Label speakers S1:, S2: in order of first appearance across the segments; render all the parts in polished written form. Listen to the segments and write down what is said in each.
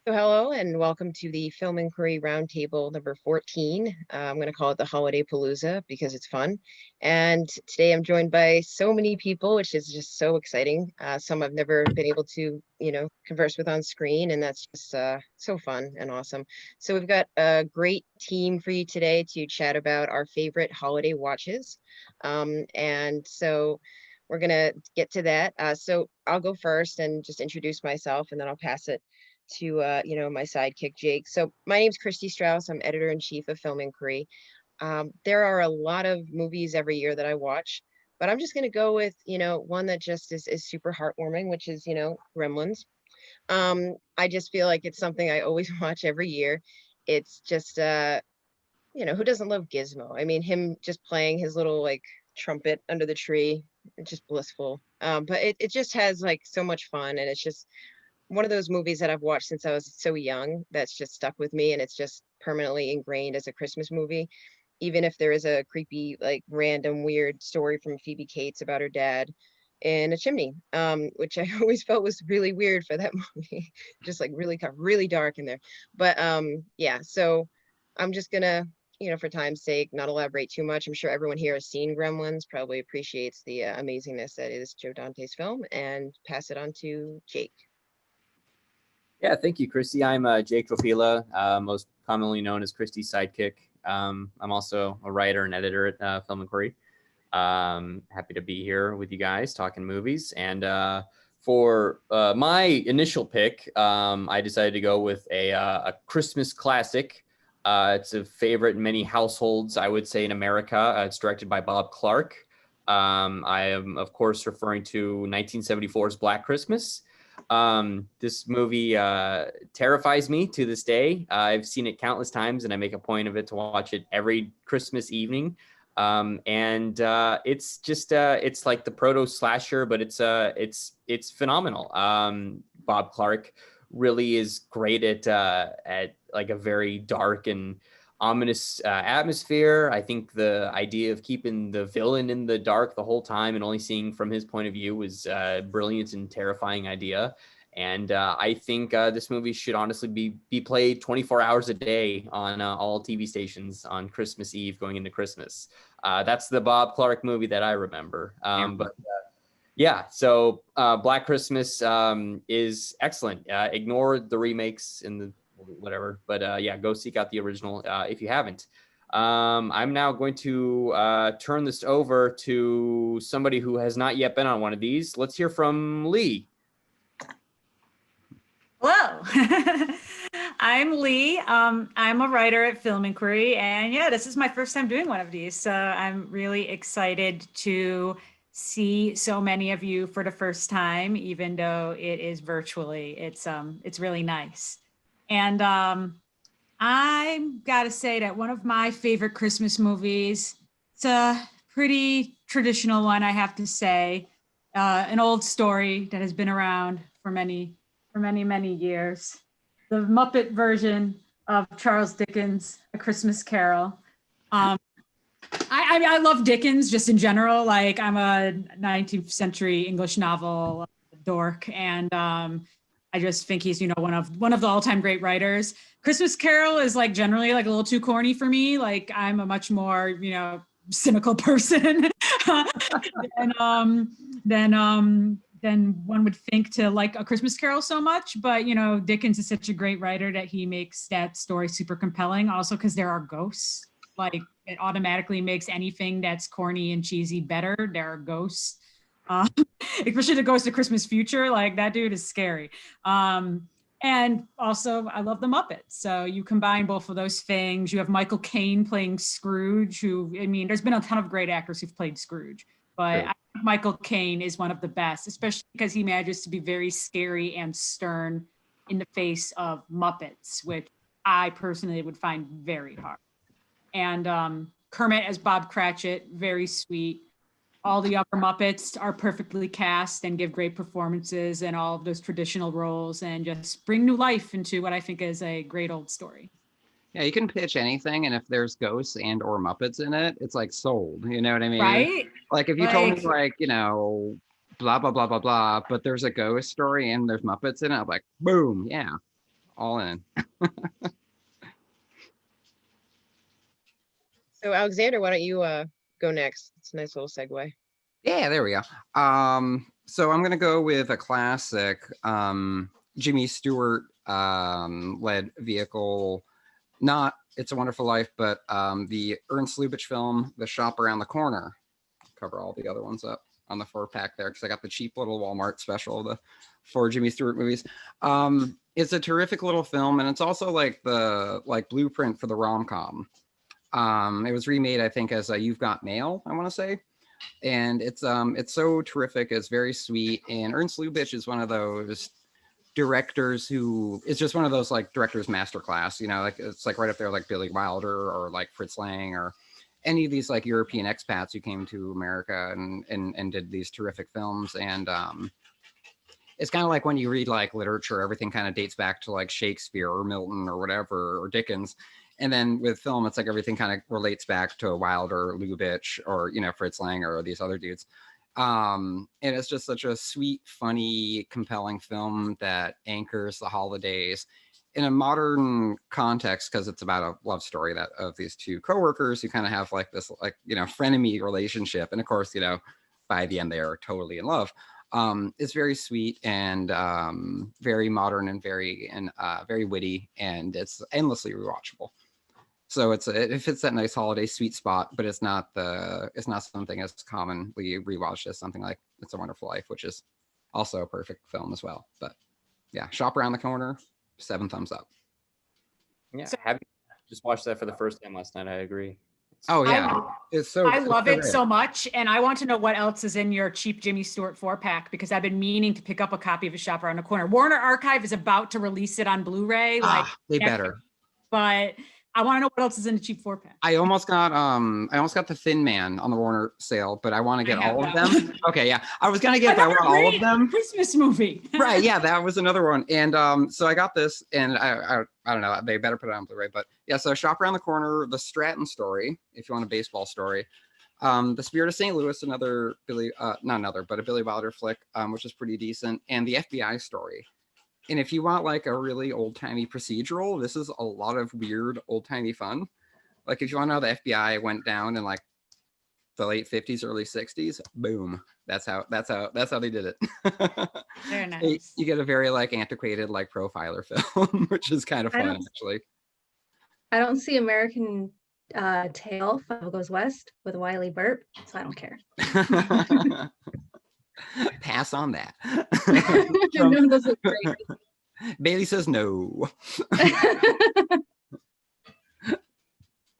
S1: So hello and welcome to the Film Inquiry Roundtable number 14. I'm going to call it the Holiday-Palooza because it's fun. And today I'm joined by so many people, which is just so exciting. Some I've never been able to, converse with on screen, and that's just so fun and awesome. So we've got a great team for you today to chat about our favorite holiday watches. And so we're going to get to that. So I'll go first and just introduce myself, and then I'll pass it to my sidekick Jake. So my name's Kristy Strouse. I'm editor-in-chief of Film Inquiry. There are a lot of movies every year that I watch, but I'm just going to go with one that just is super heartwarming, which is Gremlins. I just feel like it's something I always watch every year. It's just who doesn't love Gizmo? I mean, him just playing his little like trumpet under the tree, it's just blissful. But it just has like so much fun, and it's just one of those movies that I've watched since I was so young that's just stuck with me, and it's just permanently ingrained as a Christmas movie. Even if there is a creepy, like random weird story from Phoebe Cates about her dad in a chimney, which I always felt was really weird for that movie. Just like really dark in there. But yeah, so I'm just gonna, for time's sake, not elaborate too much. I'm sure everyone here has seen Gremlins, probably appreciates the amazingness that is Joe Dante's film, and pass it on to Jake.
S2: Yeah, thank you, Kristy. I'm Jake Tropila, most commonly known as Kristy's sidekick. I'm also a writer and editor at Film Inquiry. Happy to be here with you guys talking movies. And for my initial pick, I decided to go with a Christmas classic. It's a favorite in many households, I would say, in America. It's directed by Bob Clark. I am, of course, referring to 1974's Black Christmas. This movie terrifies me to this day. I've seen it countless times, and I make a point of it to watch it every Christmas evening. It's just it's like the proto slasher, but it's phenomenal. Bob Clark really is great at like a very dark and ominous atmosphere. I think the idea of keeping the villain in the dark the whole time and only seeing from his point of view was a brilliant and terrifying idea. And I think this movie should honestly be played 24 hours a day on all TV stations on Christmas Eve going into Christmas. That's the Bob Clark movie that I remember. So Black Christmas is excellent. Ignore the remakes and the whatever, but go seek out the original if you haven't. I'm now going to turn this over to somebody who has not yet been on one of these. Let's hear from Lee.
S3: Hello, I'm Lee. I'm a writer at Film Inquiry, and this is my first time doing one of these, so I'm really excited to see so many of you for the first time, even though it is virtually. It's really nice. And I've got to say that one of my favorite Christmas movies, it's a pretty traditional one, I have to say, an old story that has been around for many years. The Muppet version of Charles Dickens' A Christmas Carol. I love Dickens just in general. Like, I'm a 19th century English novel dork, and I just think he's, one of the all-time great writers. Christmas Carol is like generally like a little too corny for me. Like, I'm a much more, cynical person than one would think to like A Christmas Carol so much. But, Dickens is such a great writer that he makes that story super compelling. Also, because there are ghosts. Like, it automatically makes anything that's corny and cheesy better. There are ghosts. Especially the Ghost of Christmas Future, like that dude is scary. And also I love the Muppets. So you combine both of those things. You have Michael Caine playing Scrooge, there's been a ton of great actors who've played Scrooge, but I think Michael Caine is one of the best, especially because he manages to be very scary and stern in the face of Muppets, which I personally would find very hard. And Kermit as Bob Cratchit, very sweet. All the other Muppets are perfectly cast and give great performances and all of those traditional roles and just bring new life into what I think is a great old story.
S4: Yeah, you can pitch anything, and if there's ghosts and or Muppets in it, it's like sold. You know what I mean?
S3: Right?
S4: Like if you told me blah, blah, blah, blah, blah, but there's a ghost story and there's Muppets in it, I'm like, boom, yeah. all in.
S1: So Alexander, why don't you go next? It's a nice little segue.
S4: Yeah, there we go. So I'm gonna go with a classic Jimmy Stewart led vehicle, not It's a Wonderful Life, but the Ernst Lubitsch film, The Shop Around the Corner. Cover all the other ones up on the 4-pack there because I got the cheap little Walmart special of the 4 Jimmy Stewart movies. It's a terrific little film, and it's also like the blueprint for the rom-com. It was remade, I think, as a You've Got Mail, I want to say. And it's so terrific. It's very sweet. And Ernst Lubitsch is one of those directors who is just one of those like directors masterclass, you know, like it's like right up there like Billy Wilder or like Fritz Lang or any of these like European expats who came to America and did these terrific films. And it's kind of like when you read like literature, everything kind of dates back to like Shakespeare or Milton or whatever, or Dickens. And then with film, it's like everything kind of relates back to Wilder, Lubitsch, or, you know, Fritz Lang or these other dudes. And it's just such a sweet, funny, compelling film that anchors the holidays in a modern context because it's about a love story that of these two coworkers who kind of have like this, like, you know, frenemy relationship. And of course, you know, by the end, they are totally in love. It's very sweet and very modern and very witty, and it's endlessly rewatchable. So it fits that nice holiday sweet spot, but it's not something as commonly rewatched as something like It's a Wonderful Life, which is also a perfect film as well. But yeah, Shop Around the Corner, 7 thumbs up.
S2: Yeah, have you just watched that for the first time last night? I agree.
S4: Oh yeah,
S3: I love it so much, and I want to know what else is in your cheap Jimmy Stewart 4-pack because I've been meaning to pick up a copy of A Shop Around the Corner. Warner Archive is about to release it on Blu-ray,
S4: they better.
S3: But I want to know what else is in the cheap 4-pack.
S4: I almost got the Thin Man on the Warner sale, but I want to get all of them. Okay, yeah, I was gonna get all of them.
S3: Christmas movie.
S4: Right, yeah, that was another one. And so I got this, and I don't know, they better put it on Blu-ray, but yeah. So Shop Around the Corner, The Stratton Story, if you want a baseball story, The Spirit of St. Louis, a Billy Wilder flick, which is pretty decent, and The FBI Story. And if you want like a really old-timey procedural, this is a lot of weird old-timey fun. Like if you want to know how the FBI went down in like the late 50s, early 60s, boom. That's how they did it.
S3: Very nice.
S4: You get a very like antiquated like profiler film, which is kind of fun actually.
S5: I don't see American Tail, Five Goes West with Wiley Burp, so I don't care.
S4: Pass on that.
S5: No, those look great.
S4: Bailey says no.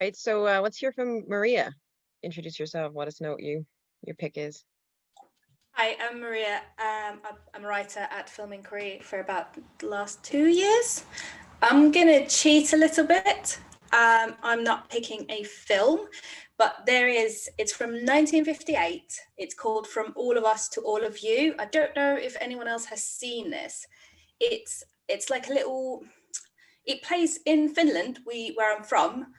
S1: Right, so let's hear from Maria. Introduce yourself. Let us know what your pick is.
S6: Hi, I'm Maria. I'm a writer at Film Inquiry for about the last 2 years. I'm gonna cheat a little bit. I'm not picking a film, but it's from 1958. It's called From All of Us to All of You. I don't know if anyone else has seen this. It's like a little, it plays in Finland, where I'm from.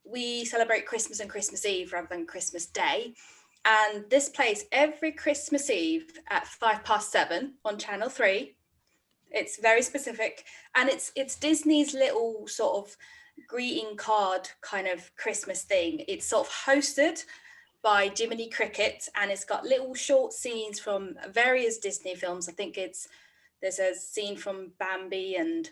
S6: We celebrate Christmas and Christmas Eve rather than Christmas Day. And this plays every Christmas Eve at 7:05 on Channel 3. It's very specific. And it's Disney's little sort of greeting card kind of Christmas thing. It's sort of hosted by Jiminy Cricket, and it's got little short scenes from various Disney films. I think there's a scene from Bambi and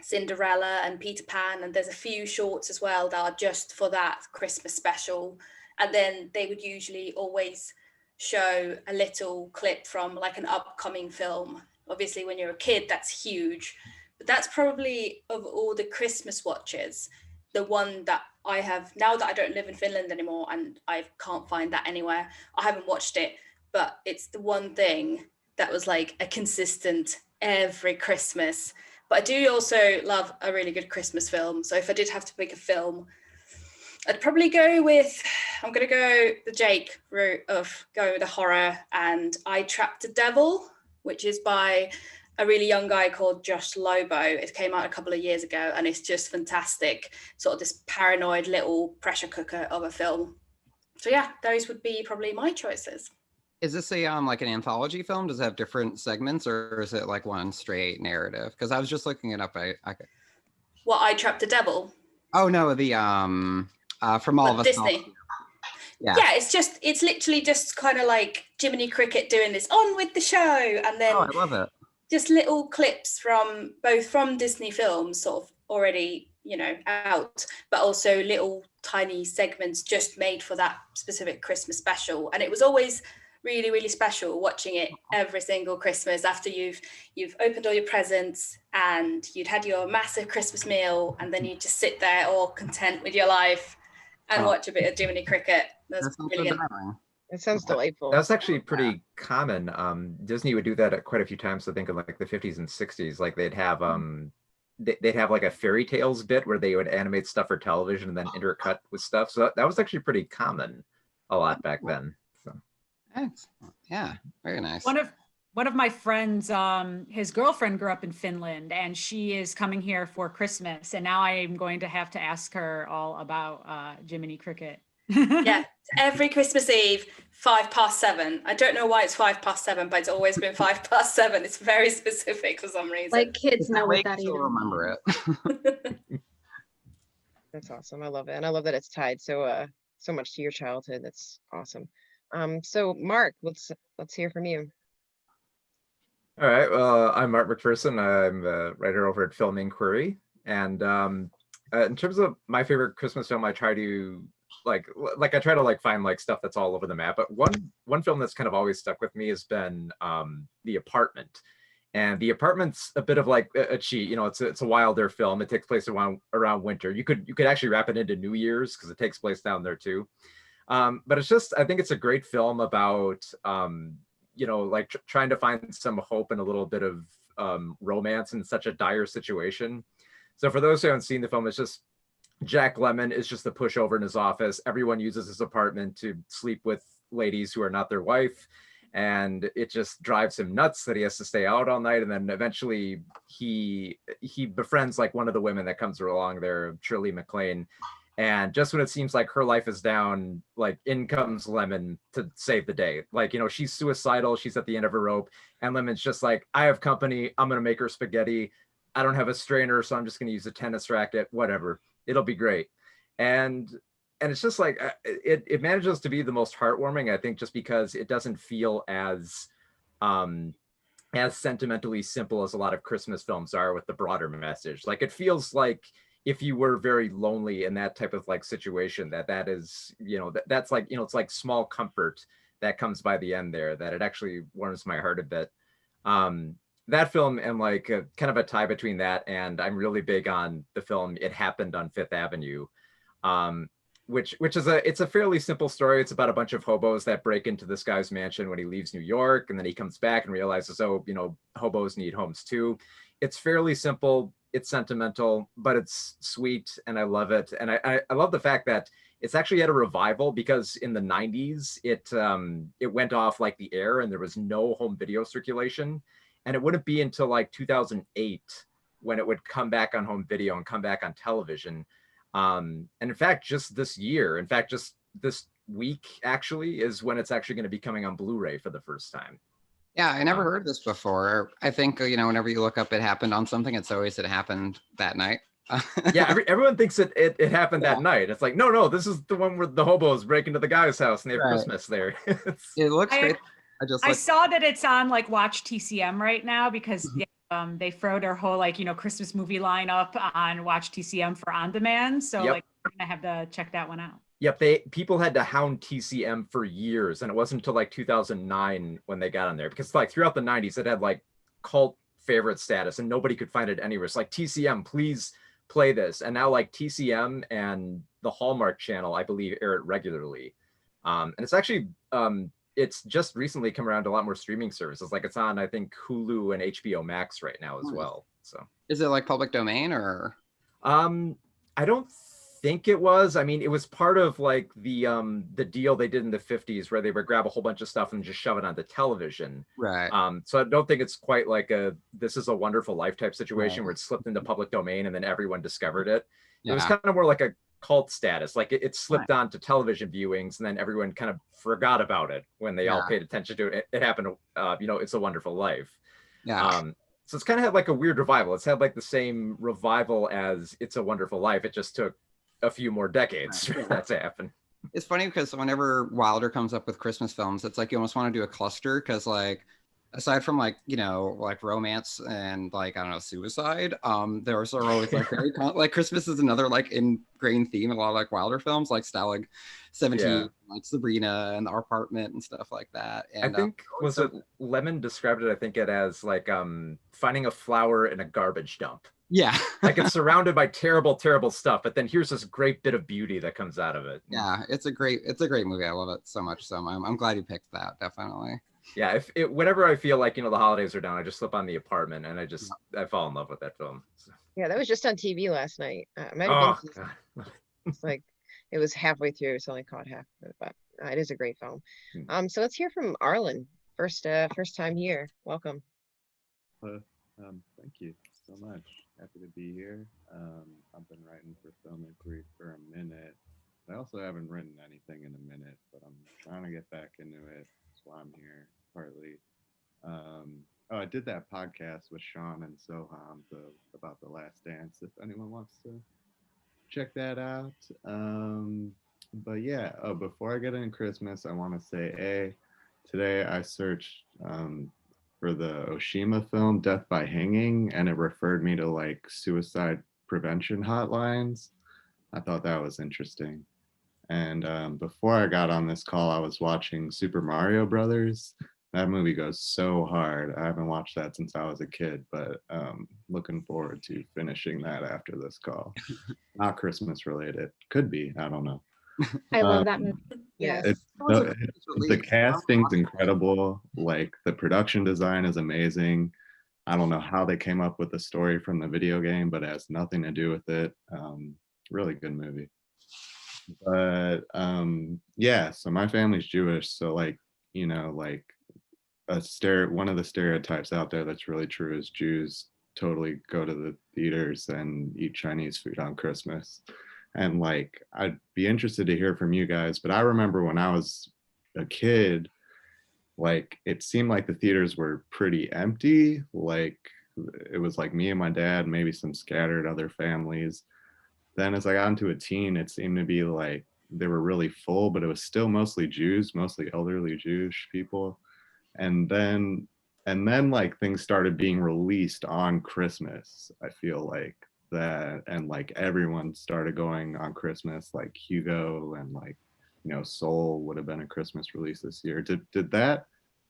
S6: Cinderella and Peter Pan, and there's a few shorts as well that are just for that Christmas special. And then they would usually always show a little clip from like an upcoming film. Obviously, when you're a kid, that's huge. But that's probably, of all the Christmas watches, the one that I have, now that I don't live in Finland anymore and I can't find that anywhere, I haven't watched it, but it's the one thing that was like a consistent every Christmas. But I do also love a really good Christmas film. So if I did have to pick a film, I'd probably I'm going to go the Jake route of going with a horror, and I Trapped a Devil, which is by a really young guy called Josh Lobo. It came out a couple of years ago, and it's just fantastic. Sort of this paranoid little pressure cooker of a film. So yeah, those would be probably my choices.
S4: Is this a like an anthology film? Does it have different segments, or is it like one straight narrative? Because I was just looking it up.
S6: What, I Trapped the Devil?
S4: Oh no, the from All of Us.
S6: Disney. Yeah, it's literally just kind of like Jiminy Cricket doing this on with the show, and then
S4: I love it.
S6: Just little clips from both from Disney films, sort of already, you know, out, but also little tiny segments just made for that specific Christmas special. And it was always really, really special watching it every single Christmas after you've opened all your presents and you'd had your massive Christmas meal, and then you just sit there all content with your life and watch a bit of Jiminy Cricket. That's brilliant.
S1: It sounds delightful.
S7: That's actually pretty common. Disney would do that quite a few times. I think in like the 50s and 60s, like they'd have like a fairy tales bit where they would animate stuff for television and then intercut with stuff. So that was actually pretty common a lot back then. So.
S4: Yeah, very nice.
S3: One of my friends, his girlfriend grew up in Finland, and she is coming here for Christmas. And now I am going to have to ask her all about Jiminy Cricket.
S6: Yeah, every Christmas Eve, 7:05. I don't know why it's 7:05, but it's always been 7:05. It's very specific for some reason.
S5: Like kids know what that is.
S4: Remember it.
S1: That's awesome. I love it, and I love that it's tied so much to your childhood. That's awesome. So Mark, let's hear from you.
S7: All right. Well, I'm Mark McPherson. I'm a writer over at Film Inquiry, and in terms of my favorite Christmas film, I try to I try to find stuff that's all over the map. But one film that's kind of always stuck with me has been The Apartment. And The Apartment's a bit of like a cheat. You know, it's a wilder film. It takes place around winter. You could actually wrap it into New Year's because it takes place down there too. But it's just, I think it's a great film about trying to find some hope and a little bit of romance in such a dire situation. So for those who haven't seen the film, it's just Jack Lemmon is just the pushover in his office. Everyone uses his apartment to sleep with ladies who are not their wife. And it just drives him nuts that he has to stay out all night. And then eventually he befriends one of the women that comes along there, Shirley MacLaine. And just when it seems like her life is down, in comes Lemon to save the day. She's suicidal. She's at the end of her rope. And Lemon's just like, I have company. I'm going to make her spaghetti. I don't have a strainer, so I'm just going to use a tennis racket, whatever. It'll be great. And it's just it manages to be the most heartwarming, I think, just because it doesn't feel as sentimentally simple as a lot of Christmas films are with the broader message. It feels like if you were very lonely in that type of situation, that is, that's it's like small comfort that comes by the end there, that it actually warms my heart a bit. That film and kind of a tie between that, and I'm really big on the film It Happened on Fifth Avenue, which is it's a fairly simple story. It's about a bunch of hobos that break into this guy's mansion when he leaves New York, and then he comes back and realizes, hobos need homes too. It's fairly simple. It's sentimental, but it's sweet, and I love it. And I love the fact that it's actually had a revival, because in the 90s it went off the air and there was no home video circulation. And it wouldn't be until 2008 when it would come back on home video and come back on television. And in fact, just this week actually is when it's actually going to be coming on Blu-ray for the first time.
S4: Yeah, I never heard this before. I think, whenever you look up It Happened on something, it's always It Happened that night.
S7: Yeah, everyone thinks it happened that night. It's no, this is the one where the hobos break into the guy's house and they have Christmas there.
S4: It looks great.
S3: I saw that it's on Watch TCM right now, because they throw their whole Christmas movie lineup on Watch TCM for on demand. So
S7: Yep.
S3: I'm gonna have to check that one out.
S7: Yep, people had to hound TCM for years, and it wasn't until 2009 when they got on there, because throughout the 90s it had cult favorite status and nobody could find it anywhere. It's TCM, please play this. And now TCM and the Hallmark Channel, I believe, air it regularly. And it's actually it's just recently come around to a lot more streaming services. It's on, I think, Hulu and HBO Max right now as well. So
S4: is it public domain or?
S7: I don't think it was. I mean, it was part of the deal they did in the 50s where they would grab a whole bunch of stuff and just shove it onto television.
S4: Right.
S7: So I don't think it's quite This Is a Wonderful Life type situation where it slipped into public domain and then everyone discovered it. Yeah. It was kind of more like cult status. Like it slipped on to television viewings, and then everyone kind of forgot about it when they all paid attention to it. It happened, It's a Wonderful Life.
S4: Yeah.
S7: So it's kind of had like a weird revival. It's had like the same revival as It's a Wonderful Life. It just took a few more decades for that to happen.
S4: It's funny because whenever Wilder comes up with Christmas films, it's like you almost want to do a cluster because, like, aside from like like romance and like I don't know suicide, there's always like very like Christmas is another like ingrained theme in a lot of like Wilder films, like Stalag 17, like Sabrina and Our Apartment and stuff like that. And
S7: I think Lemon described it. I think it as like finding a flower in a garbage dump.
S4: Yeah.
S7: Like it's surrounded by terrible, terrible stuff, but then here's this great bit of beauty that comes out of it.
S4: Yeah, it's a great movie. I love it so much. So I'm glad you picked that, definitely.
S7: Yeah, whenever I feel like, the holidays are down, I just slip on The Apartment and I fall in love with that film. So.
S1: Yeah, that was just on TV last night. It might have been, it's like, it was halfway through, so I only caught half of it, but it is a great film. So let's hear from Arlin. First time here. Welcome.
S8: Thank you so much. Happy to be here. I've been writing for Film Inquiry for a minute. I also haven't written anything in a minute, but I'm trying to get back into it. That's why I'm here, partly. I did that podcast with Sean and Soham about The Last Dance, if anyone wants to check that out. But yeah, before I get into Christmas, I want to say, today I searched for the Oshima film Death by Hanging, and it referred me to like suicide prevention hotlines. I thought that was interesting. And before I got on this call, I was watching Super Mario Brothers. That movie goes so hard. I haven't watched that since I was a kid, but looking forward to finishing that after this call. Not Christmas related. Could be, I don't know.
S5: I love that movie.
S1: Yes.
S8: The casting's incredible. Like the production design is amazing. I don't know how they came up with the story from the video game, but it has nothing to do with it. Really good movie. But yeah, so my family's Jewish, so like, like one of the stereotypes out there that's really true is Jews totally go to the theaters and eat Chinese food on Christmas. And like, I'd be interested to hear from you guys, but I remember when I was a kid, like it seemed like the theaters were pretty empty. Like it was like me and my dad, maybe some scattered other families. Then as I got into a teen, it seemed to be like they were really full, but it was still mostly Jews, mostly elderly Jewish people. And then like things started being released on Christmas, I feel like that, and like everyone started going on Christmas, like Hugo and like Soul would have been a Christmas release this year.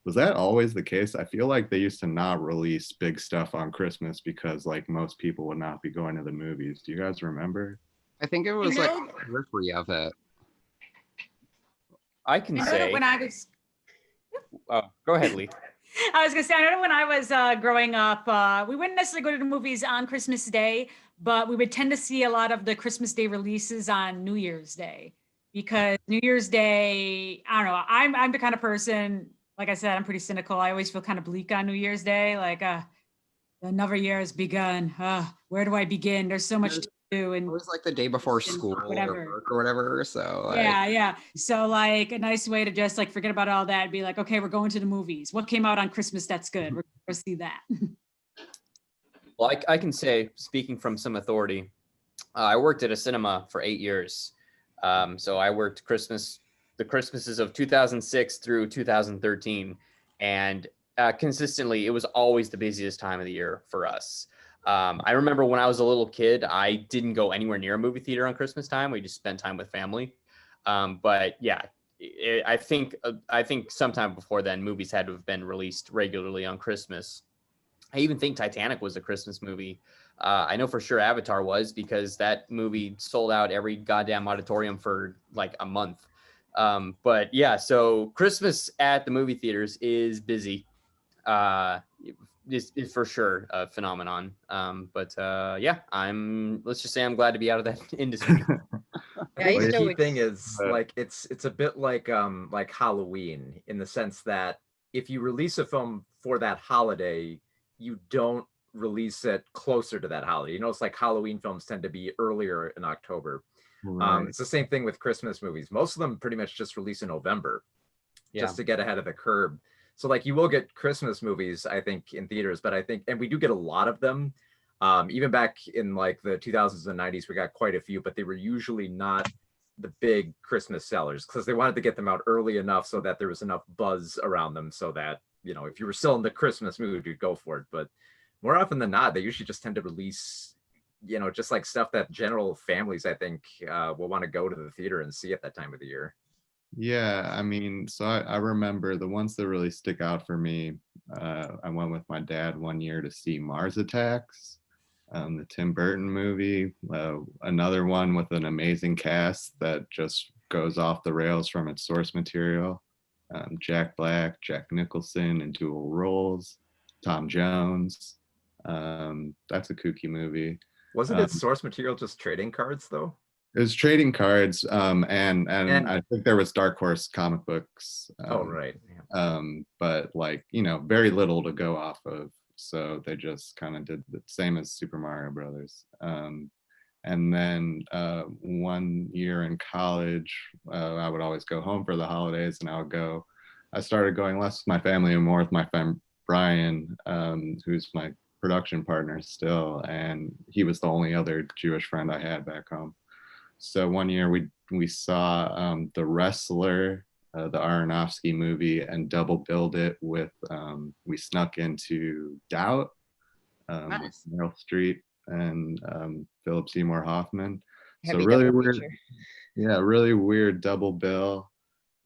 S8: Was that always the case? I feel like they used to not release big stuff on Christmas because like most people would not be going to the movies. Do you guys remember?
S4: I think it was like a periphery of it.
S2: I can say
S3: when I was
S2: go ahead, Lee.
S3: I was gonna say, I know when I was growing up, we wouldn't necessarily go to the movies on Christmas Day, but we would tend to see a lot of the Christmas Day releases on New Year's Day, because New Year's Day, I don't know, I'm the kind of person, like I said, I'm pretty cynical. I always feel kind of bleak on New Year's Day, like another year has begun. Where do I begin? There's so much to do. And
S4: it was like the day before school or work or whatever. So like,
S3: yeah. So like a nice way to just like forget about all that and be like, okay, we're going to the movies. What came out on Christmas that's good? We're going to see that.
S2: Well, I can say, speaking from some authority, I worked at a cinema for 8 years. So I worked the Christmases of 2006 through 2013. And consistently, it was always the busiest time of the year for us. I remember when I was a little kid, I didn't go anywhere near a movie theater on Christmas time. We just spent time with family. But yeah, I think sometime before then, movies had to have been released regularly on Christmas. I even think Titanic was a Christmas movie. I know for sure Avatar was, because that movie sold out every goddamn auditorium for like a month. But yeah, so Christmas at the movie theaters is busy. Is for sure a phenomenon. But yeah, let's just say I'm glad to be out of that industry.
S7: I think the key thing is like it's a bit like Halloween, in the sense that if you release a film for that holiday, you don't release it closer to that holiday. It's like Halloween films tend to be earlier in October.
S8: Right.
S7: It's the same thing with Christmas movies. Most of them pretty much just release in November, just to get ahead of the curve. So like you will get Christmas movies, I think, in theaters, but I think, and we do get a lot of them. Even back in like the 2000s and 90s, we got quite a few, but they were usually not the big Christmas sellers because they wanted to get them out early enough so that there was enough buzz around them so that, you know, if you were still in the Christmas mood, you'd go for it. But more often than not, they usually just tend to release, you know, just like stuff that general families, I think, will want to go to the theater and see at that time of the year.
S8: Yeah, I mean, so I remember the ones that really stick out for me. I went with my dad one year to see Mars Attacks, the Tim Burton movie. Another one with an amazing cast that just goes off the rails from its source material. Jack Black, Jack Nicholson in dual roles, Tom Jones. That's a kooky movie.
S7: Wasn't its source material just trading cards though?
S8: It was trading cards, and I think there was Dark Horse comic books.
S7: Oh, right.
S8: Yeah. But like, you know, very little to go off of. So they just kind of did the same as Super Mario Brothers. And then one year in college, I would always go home for the holidays, and I started going less with my family and more with my friend Brian, who's my production partner still, and he was the only other Jewish friend I had back home. So one year we saw The Wrestler, the Aronofsky movie, and double billed it with, we snuck into Doubt,
S1: Nice.
S8: with Meryl Streep and Philip Seymour Hoffman. So
S1: Heavy
S8: really
S1: double
S8: weird,
S1: feature.
S8: yeah, really weird double bill.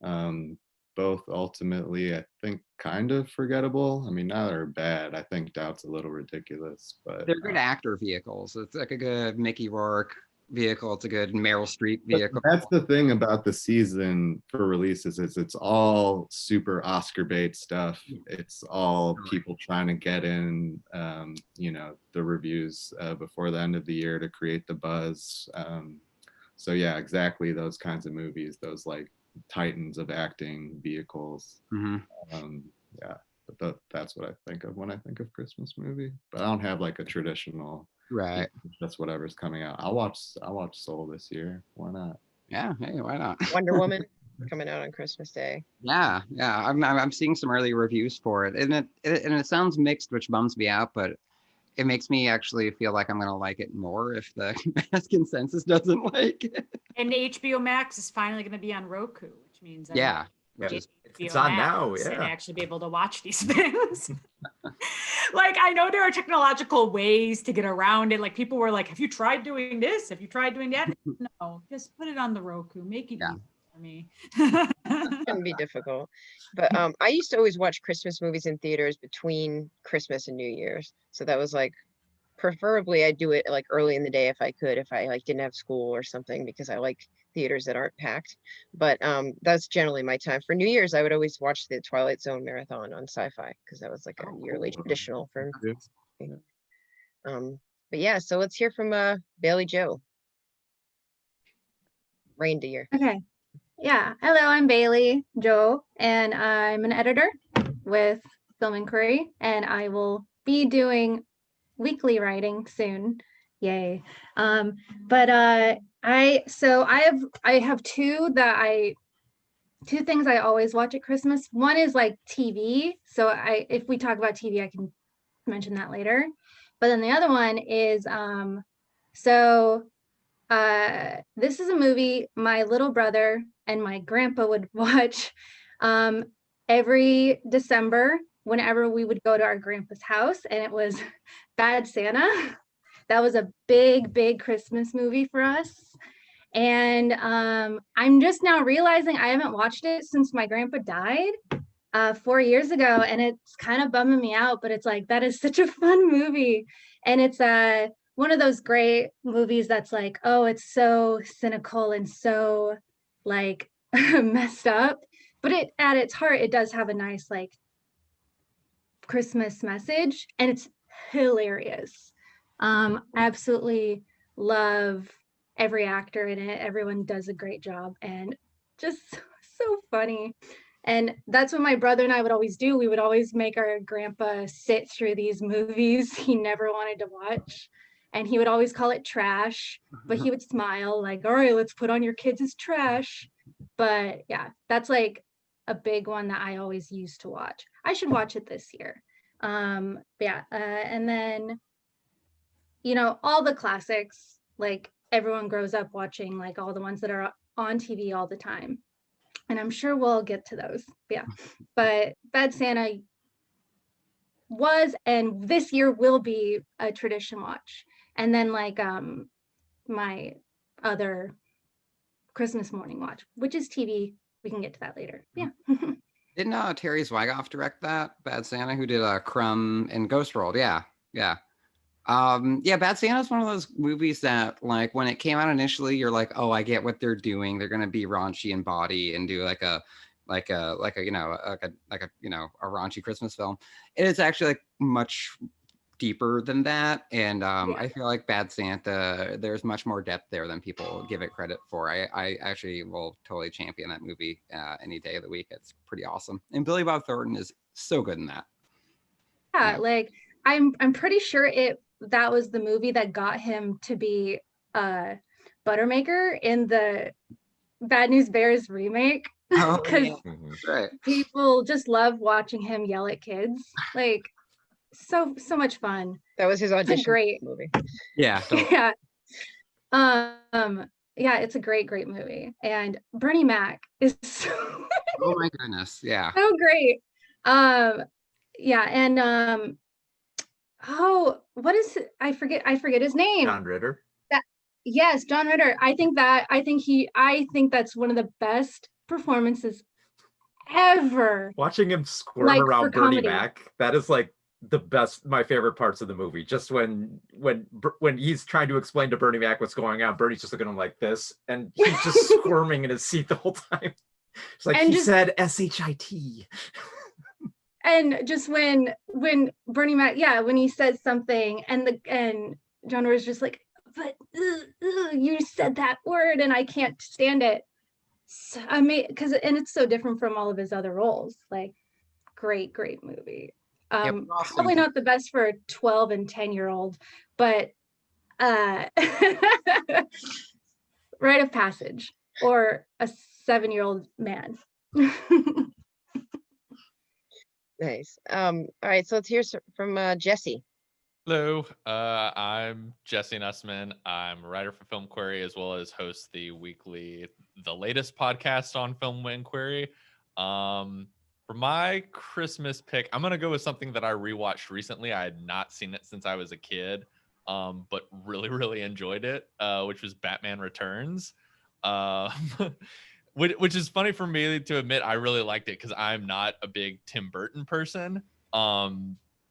S8: Both ultimately, I think, kind of forgettable. I mean, neither are bad. I think Doubt's a little ridiculous, but
S4: They're good actor vehicles. It's like a good Mickey Rourke vehicle. It's a good Meryl Streep vehicle.
S8: That's the thing about the season for releases is it's all super Oscar bait stuff. It's all people trying to get in, you know, the reviews before the end of the year to create the buzz. So yeah, exactly those kinds of movies, those like titans of acting vehicles. Yeah, but that's what I think of when I think of Christmas movie. But I don't have like a traditional.
S4: Right.
S8: Just whatever's coming out. I'll watch Soul this year. Why not?
S4: Yeah. Hey, why not?
S1: Wonder Woman coming out on Christmas Day.
S4: Yeah. I'm seeing some early reviews for it, and it sounds mixed, which bums me out, but it makes me actually feel like I'm gonna like it more if the mass consensus doesn't like it.
S3: And HBO Max is finally going to be on Roku, which means
S4: Yeah.
S7: It's on now,
S3: and
S7: yeah.
S3: actually be able to watch these things. Like, I know there are technological ways to get around it. Like, people were like, have you tried doing this? Have you tried doing that? No, just put it on the Roku. Make it easy for me.
S1: It can be difficult. But I used to always watch Christmas movies in theaters between Christmas and New Year's. So that was like, preferably I'd do it like early in the day if I could, if I like didn't have school or something, because I like theaters that aren't packed. But that's generally my time. For New Year's, I would always watch the Twilight Zone marathon on Sci-Fi because that was like a yearly traditional for me. But yeah, so let's hear from Bailey Joe. Reindeer.
S5: Okay. Yeah. Hello, I'm Bailey Joe, and I'm an editor with Film Inquiry, and I will be doing weekly writing soon. Yay. But I have two things I always watch at Christmas. One is like TV. So if we talk about TV, I can mention that later. But then the other one is this is a movie my little brother and my grandpa would watch every December whenever we would go to our grandpa's house, and it was Bad Santa. That was a big Christmas movie for us. And I'm just now realizing I haven't watched it since my grandpa died 4 years ago, and it's kind of bumming me out, but it's like, that is such a fun movie. And it's one of those great movies that's like, oh, it's so cynical and so like messed up, but at its heart, it does have a nice like Christmas message, and it's hilarious. Absolutely love every actor in it. Everyone does a great job, and just so funny. And that's what my brother and I would always do. We would always make our grandpa sit through these movies he never wanted to watch. and he would always call it trash, but he would smile like, all right, let's put on your kids' trash. But yeah, that's like a big one that I always used to watch. I should watch it this year. And then, you know, all the classics, like everyone grows up watching like all the ones that are on TV all the time. And I'm sure we'll get to those. Yeah. But Bad Santa was, and this year will be, a tradition watch. And then like my other Christmas morning watch, which is TV. We can get to that later. Yeah.
S4: Didn't Terry Zwigoff direct that? Bad Santa, who did Crumb and Ghost World. Yeah. Yeah. Bad Santa is one of those movies that, like, when it came out initially, you're like, oh, I get what they're doing. They're gonna be raunchy in body and do a raunchy Christmas film. It is actually like much deeper than that, and I feel like Bad Santa, there's much more depth there than people give it credit for. I actually will totally champion that movie any day of the week. It's pretty awesome, and Billy Bob Thornton is so good in that.
S5: Yeah, like I'm pretty sure that was the movie that got him to be Buttermaker in the Bad News Bears remake. Because people just love watching him yell at kids. Like, so much fun.
S1: That was his audition.
S5: It's a great
S1: movie.
S4: Yeah. Totally.
S5: Yeah. Yeah, it's a great movie. And Bernie Mac is so
S4: oh my goodness. Yeah.
S5: so great. Yeah, and oh, what is it? I forget his name.
S7: John Ritter.
S5: Yes, John Ritter. I think that's one of the best performances ever.
S7: Watching him squirm
S5: like,
S7: around Bernie
S5: comedy.
S7: Mac, that is like the best, my favorite parts of the movie. Just when he's trying to explain to Bernie Mac what's going on, Bernie's just looking at him like this, and he's just squirming in his seat the whole time. It's like, and he said S-H-I-T.
S5: And just when Bernie Mac, when he says something, and John Ritter's just like, but you said that word and I can't stand it. So, I mean, and it's so different from all of his other roles. Like, great movie.
S4: Awesome.
S5: Probably not the best for a 12 and 10-year-old, but rite of passage, or a 7-year-old man.
S1: Nice. All right, so let's hear from Jesse.
S9: Hello, I'm Jesse Nussman. I'm a writer for Film Query, as well as host the latest podcast on Film Inquiry. For my Christmas pick, I'm gonna go with something that I rewatched recently. I had not seen it since I was a kid, but really enjoyed it, which was Batman Returns. Which is funny for me to admit. I really liked it because I'm not a big Tim Burton person.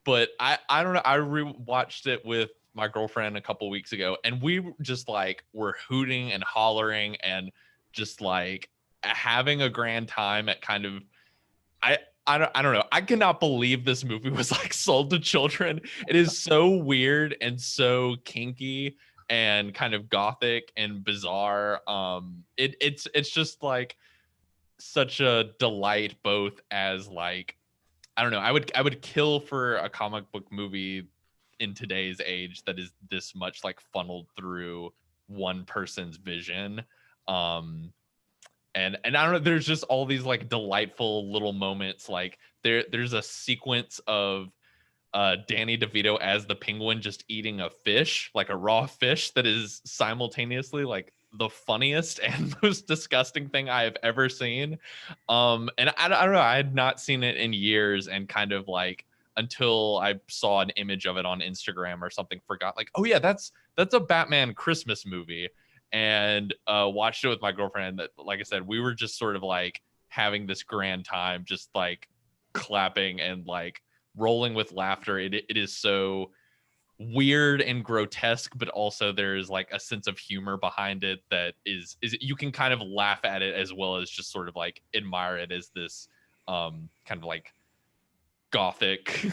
S9: But I don't know. I rewatched it with my girlfriend a couple weeks ago, and we just like were hooting and hollering and just like having a grand time at kind of. I don't know. I cannot believe this movie was like sold to children. It is so weird and so kinky and kind of gothic and bizarre. It's just like such a delight, both as like, I don't know, I would kill for a comic book movie in today's age that is this much like funneled through one person's vision. And I don't know, there's just all these like delightful little moments. Like there's a sequence of Danny DeVito as the Penguin just eating a fish, like a raw fish, that is simultaneously like the funniest and most disgusting thing I have ever seen. And I don't know, I had not seen it in years, and kind of like until I saw an image of it on Instagram or something, forgot like, oh yeah, that's a Batman Christmas movie. And watched it with my girlfriend. That, like I said, we were just sort of like having this grand time, just like clapping and like rolling with laughter. It is so weird and grotesque, but also there's like a sense of humor behind it that is you can kind of laugh at it as well as just sort of like admire it as this kind of like gothic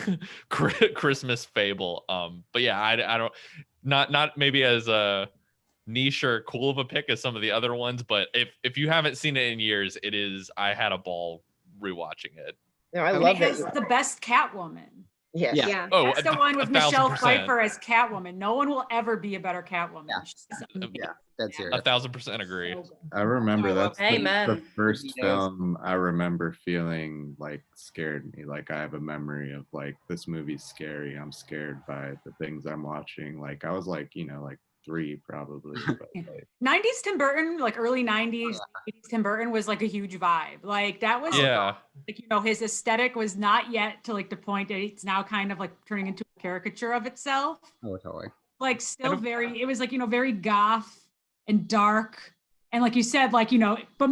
S9: Christmas fable. But yeah, I don't, not maybe as a niche or cool of a pick as some of the other ones, but if you haven't seen it in years, I had a ball rewatching it.
S1: No, I love
S3: it. It
S1: it.
S3: has the best Catwoman.
S1: Yes.
S5: Yeah.
S9: Oh,
S3: That's the one with
S9: 1,000%.
S3: Michelle Pfeiffer as Catwoman. No one will ever be a better Catwoman.
S4: Yeah.
S3: She's amazing.
S4: Yeah, that's serious.
S9: 1,000% agree.
S3: So good.
S8: I remember that's the
S6: Amen.
S8: first
S4: Videos.
S8: film I remember feeling like scared me. Like I have a memory of like this movie's scary. I'm scared by the things I'm watching. Like I was like, you know, like 3 probably. But, like,
S3: 90s Tim Burton, like early 90s, 80s Tim Burton was like a huge vibe. Like that was
S9: Yeah.
S3: like, you know, his aesthetic was not yet to like the point that it's now kind of like turning into a caricature of itself.
S4: Oh, totally.
S3: Like still very, it was like, you know, very goth and dark. And like you said, like, you know, but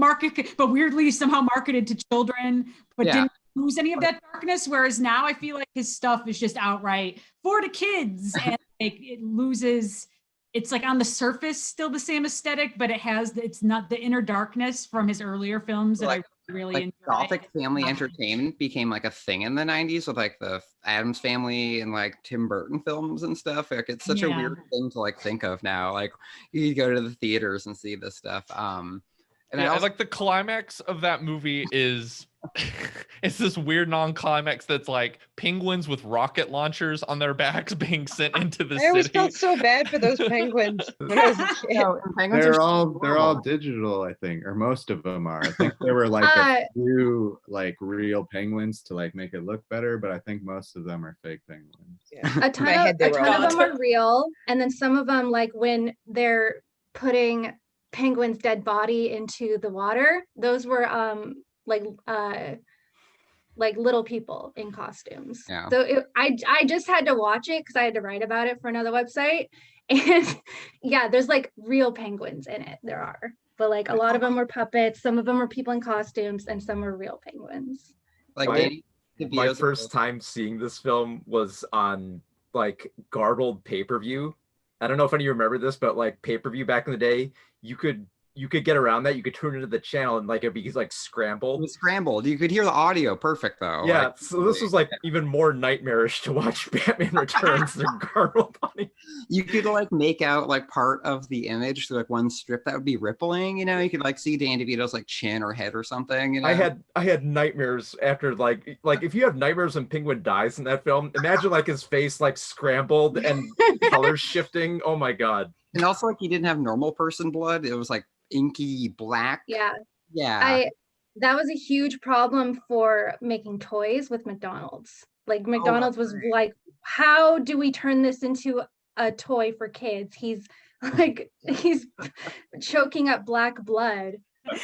S3: weirdly somehow marketed to children, but
S4: Yeah.
S3: didn't lose any of that darkness. Whereas now I feel like his stuff is just outright for the kids and like it loses, it's like on the surface still the same aesthetic, but it's not the inner darkness from his earlier films that
S4: Like-
S3: I really
S4: Like
S3: enjoy.
S4: Gothic family entertainment became like a thing in the 90s with like the Addams Family and like Tim Burton films and stuff. Like it's such a
S3: Yeah.
S4: weird thing to like think of now. Like you go to the theaters and see this stuff. And I
S9: Yeah,
S4: also,
S9: like the climax of that movie is it's this weird non-climax that's like penguins with rocket launchers on their backs being sent into the
S1: I always
S9: city.
S1: felt so bad for those penguins when I was a kid.
S4: no, and penguins are
S8: they're
S4: so
S8: all
S4: adorable.
S8: digital, I think, or most of them are. I think there were like a few like real penguins to like make it look better, but I think most of them are fake penguins.
S1: Yeah.
S5: A ton,
S1: my head, they
S5: of, a
S1: were
S5: ton
S1: all
S5: of them are real, and then some of them, like when they're putting Penguin's dead body into the water, those were like little people in costumes.
S4: Yeah.
S5: So I just had to watch it because I had to write about it for another website, and yeah, there's like real penguins in it. There are, but like a lot of them were puppets, some of them were people in costumes, and some were real penguins.
S4: Like
S7: My-
S4: Danny
S7: My
S4: DeVito's-
S7: first time seeing this film was on like garbled pay-per-view. I don't know if any of you remember this, but like pay-per-view back in the day, you could get around that. You could turn into the channel and like it'd be like
S4: It
S7: scrambled.
S4: was scrambled. You could hear the audio perfect though.
S7: Yeah,
S4: Like,
S7: so this was like even more nightmarish to watch Batman Returns than garbled bunny.
S4: you could like make out like part of the image through like one strip that would be rippling, you know. You could like see Dan DeVito's like chin or head or something, you know.
S7: I had nightmares after like if you have nightmares when Penguin dies in that film, imagine like his face like scrambled and colors shifting. Oh my god.
S4: And also like he didn't have normal person blood. It was like inky black.
S5: Yeah,
S4: Yeah.
S5: that was a huge problem for making toys with McDonald's. Like McDonald's was
S4: right.
S5: like, how do we turn this into a toy for kids? He's choking up black blood.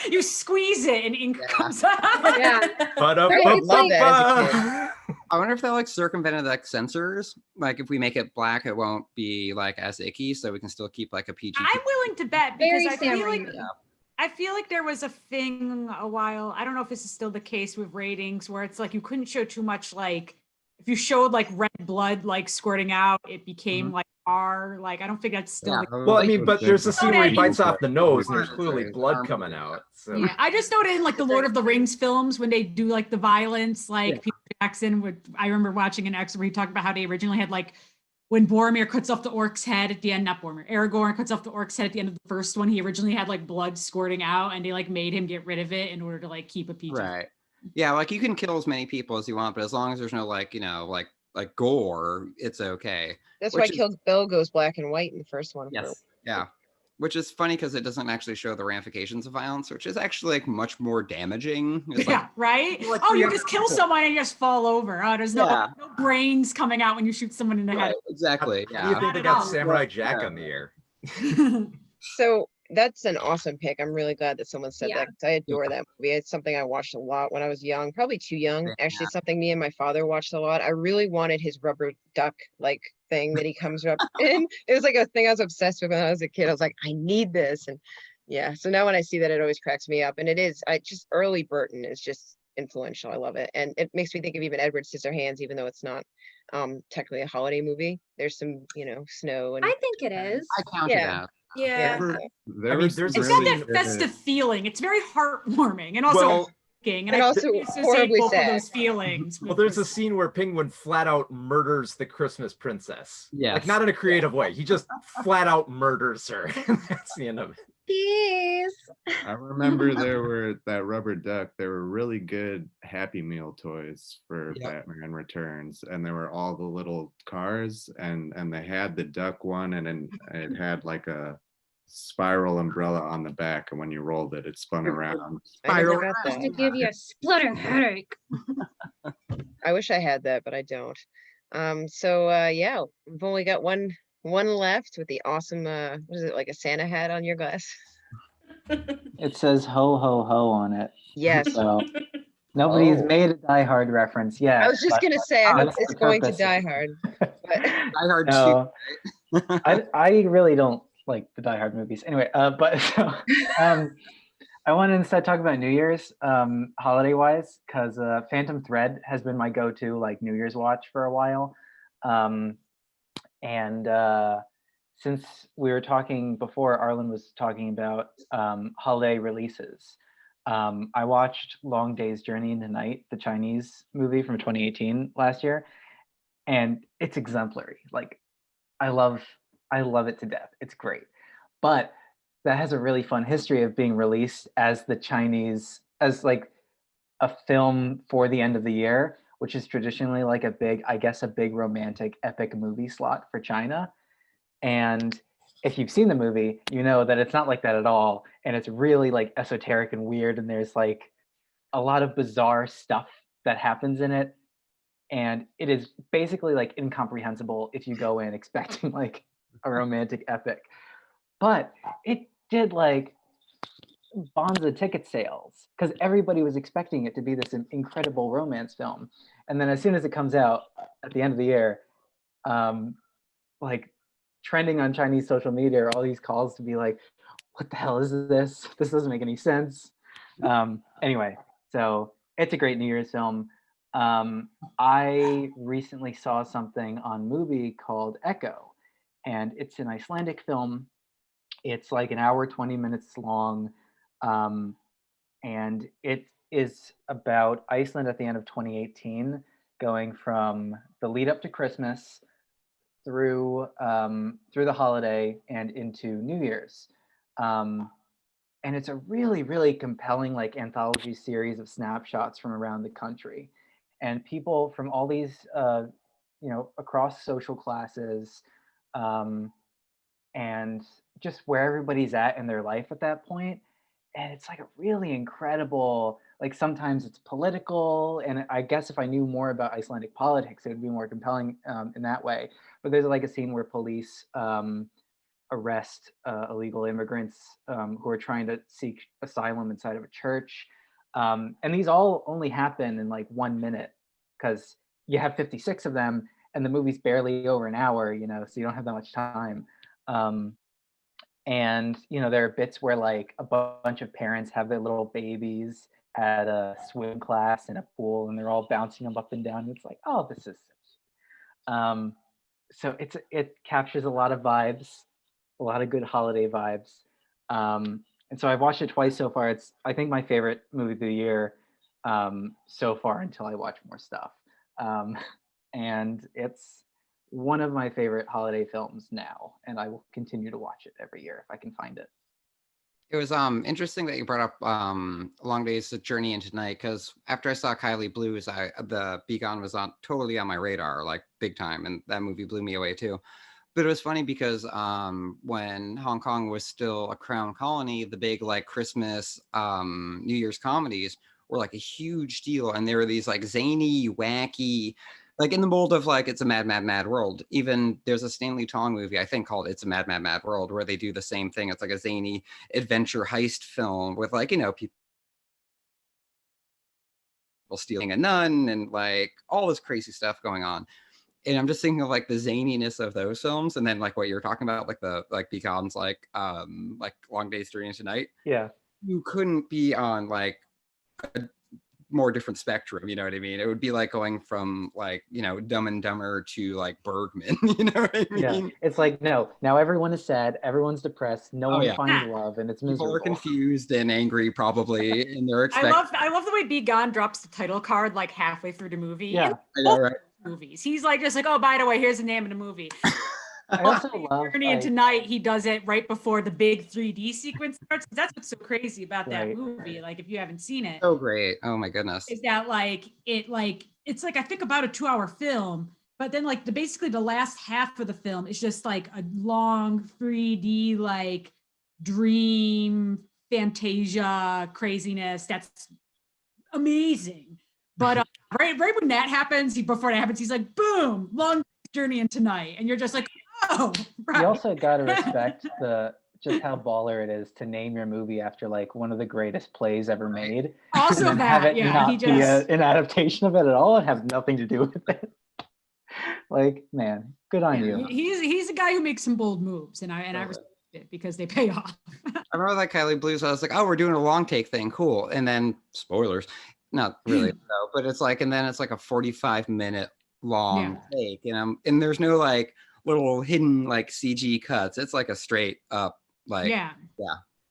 S3: You squeeze it and ink
S4: Yeah.
S3: comes out.
S5: Yeah.
S1: It's like that
S4: I wonder if they'll like circumvented like sensors. Like if we make it black, it won't be like as icky, so we can still keep like a PG.
S3: I'm willing to bet because
S5: Very
S3: I
S5: Sam
S3: feel like
S5: Raimi.
S3: I feel like there was a thing a while. I don't know if this is still the case with ratings where it's like you couldn't show too much. Like if you showed like red blood like squirting out, it became like R. Like I don't think that's still.
S4: Yeah.
S3: the
S7: Well, I mean, but there's a scene where he
S3: Okay.
S7: bites off the nose and there's clearly blood coming out. So
S3: Yeah, I just noted in like the Lord of the Rings films when they do like the violence, like Peter Jackson would. I remember watching an excerpt where he talked about how they originally had like when Boromir cuts off the orc's head at the end, not Boromir, Aragorn cuts off the orc's head at the end of the first one. He originally had like blood squirting out, and they like made him get rid of it in order to like keep a PG.
S4: Right. Yeah, like you can kill as many people as you want, but as long as there's no like, you know, like gore, it's okay.
S1: That's
S4: Which
S1: why Kill Bill goes black and white in the first one.
S4: Yes. Yeah. Which is funny because it doesn't actually show the ramifications of violence, which is actually like much more damaging. It's
S3: Yeah,
S4: like,
S3: right?
S4: like
S3: Oh, you
S4: 300
S3: just kill
S4: people.
S3: someone and you just fall over. Oh, there's no,
S4: Yeah.
S3: no brains coming out when you shoot someone in the
S4: right, exactly.
S7: how do you
S4: Yeah.
S7: think they
S3: Not at
S7: got
S3: all.
S7: Samurai Jack
S4: Yeah.
S7: on the air?
S3: head.
S1: So that's an awesome pick. I'm really glad that someone said
S5: Yeah.
S1: that 'cause I adore that movie. It's something I watched a lot when I was young, probably too young.
S4: Yeah.
S1: Actually, it's something me and my father watched a lot. I really wanted his rubber duck like thing that he comes up in. It was like a thing I was obsessed with when I was a kid. I was like, I need this. And yeah, so now when I see that, it always cracks me up. And it is, I just early Burton is just influential. I love it. And it makes me think of even Edward Scissorhands, even though it's not technically a holiday movie. There's some, snow and
S5: I think it is.
S4: I counted
S1: Yeah.
S4: that.
S6: Yeah.
S8: There
S7: I mean,
S8: was
S7: there's
S8: some
S3: It's
S7: a
S3: got
S8: really
S3: that
S8: good-
S3: festive feeling. It's very heartwarming and also
S7: Well,
S3: shocking,
S1: and
S3: I
S1: also
S3: think we associate
S1: horribly
S3: both of
S1: sad.
S3: those feelings.
S7: Well,
S3: with
S7: there's a
S3: this.
S7: scene where Penguin flat out murders the Christmas princess.
S4: Yes.
S7: Like not in a creative way. He just flat out murders her. And that's the end of it.
S5: Peace.
S8: I remember there were that rubber duck. There were really good Happy Meal toys for
S4: Yep.
S8: Batman Returns, and there were all the little cars, and they had the duck one, and then it had like a spiral umbrella on the back, and when you rolled it, it spun around.
S1: I never
S4: Spiral
S1: got
S5: Just to
S1: that.
S5: give you a splitting headache.
S1: I wish I had that, but I don't. So yeah, we've only got one left with the awesome what is it, like a Santa hat on your glass?
S10: It says ho ho ho on it.
S1: Yes.
S10: So nobody's
S1: Oh.
S10: made a Die Hard reference yet.
S1: I was just
S10: but
S1: gonna say, I hope
S10: that's
S1: it's
S10: the
S1: going to
S10: purpose.
S1: Die Hard. But
S4: Die Hard
S10: No,
S4: 2. Right?
S10: I really don't like the Die Hard movies. Anyway, but so, I want to instead talk about New Year's, holiday wise, because Phantom Thread has been my go-to like New Year's watch for a while. And since we were talking before, Arlin was talking about holiday releases. I watched Long Day's Journey into Night, the Chinese movie from 2018 last year, and it's exemplary. Like, I love it to death. It's great, but that has a really fun history of being released as the Chinese, as like a film for the end of the year, which is traditionally like a big, I guess, a big romantic epic movie slot for China. And if you've seen the movie, you know that it's not like that at all. And it's really like esoteric and weird. And there's like a lot of bizarre stuff that happens in it. And it is basically like incomprehensible if you go in expecting like a romantic epic. But it did like bonza ticket sales because everybody was expecting it to be this incredible romance film. And then as soon as it comes out at the end of the year, like trending on Chinese social media are all these calls to be like, what the hell is this? This doesn't make any sense. Anyway, so it's a great New Year's film. I recently saw something on Mubi called Echo, and it's an Icelandic film. It's like an hour, 20 minutes long. And it is about Iceland at the end of 2018, going from the lead up to Christmas through the holiday and into New Year's. And it's a really, really compelling like anthology series of snapshots from around the country. And people from all these, across social classes, and just where everybody's at in their life at that point. And it's like a really incredible, like sometimes it's political. And I guess if I knew more about Icelandic politics, it would be more compelling in that way. But there's like a scene where police arrest illegal immigrants who are trying to seek asylum inside of a church. And these all only happen in like 1 minute because you have 56 of them and the movie's barely over an hour, so you don't have that much time. And there are bits where like a bunch of parents have their little babies at a swim class in a pool and they're all bouncing them up and down. It's like, oh, this is so it captures a lot of vibes, a lot of good holiday vibes. And so I've watched it twice so far. It's, I think, my favorite movie of the year so far until I watch more stuff. And it's one of my favorite holiday films now, and I will continue to watch it every year if I can find it.
S4: It was interesting that you brought up Long Day's Journey into Night, because after I saw Kylie Blues, the Be Gone was totally on my radar, like big time, and that movie blew me away too. But it was funny because when Hong Kong was still a crown colony, the big like Christmas, New Year's comedies were like a huge deal, and there were these like zany, wacky, like in the mold of like It's a Mad, Mad, Mad World. Even there's a Stanley Tong movie, I think, called It's a Mad, Mad, Mad World, where they do the same thing. It's like a zany adventure heist film with like, people stealing a nun and like all this crazy stuff going on. And I'm just thinking of like the zaniness of those films, and then like what you're talking about, like the like Beacon's like Long Day's Journey into Night.
S10: Yeah,
S4: you couldn't be on like a more different spectrum, you know what I mean? It would be like going from like, Dumb and Dumber to like Bergman, you know what I mean?
S10: Yeah, it's like, no, now everyone is sad, everyone's depressed, no one finds love, and it's miserable.
S4: People are confused and angry probably, and they're expecting.
S3: I love the way Be Gone drops the title card like halfway through the movie.
S10: Yeah,
S4: I know, right?
S3: Movies. He's like, just like, oh, by the way, here's the name of the movie.
S10: I also love
S3: Journey into Night, he does it right before the big 3D sequence starts. That's what's so crazy about that
S10: Right.
S3: movie. Like, if you haven't seen it,
S4: So great. Oh my goodness.
S3: is that it's like I think about a 2-hour film, but then like basically the last half of the film is just like a long 3D like dream fantasia craziness. That's amazing. But right when that happens, before that happens, he's like, boom, long journey into night, and you're just like, oh, right.
S10: You also got to respect just how baller it is to name your movie after like one of the greatest plays ever made.
S3: Also
S10: and have
S3: that,
S10: it
S3: yeah,
S10: not
S3: he
S10: be
S3: just
S10: an adaptation of it at all and have nothing to do with it. Like, man, good on you.
S3: He's a guy who makes some bold moves, and I respect it because they pay off.
S4: I remember that Kylie Blues. I was like, oh, we're doing a long take thing. Cool. And then spoilers, not really, though, but it's like, and then it's like a 45-minute long take. And there's no like little hidden like CG cuts. It's like a straight up, like,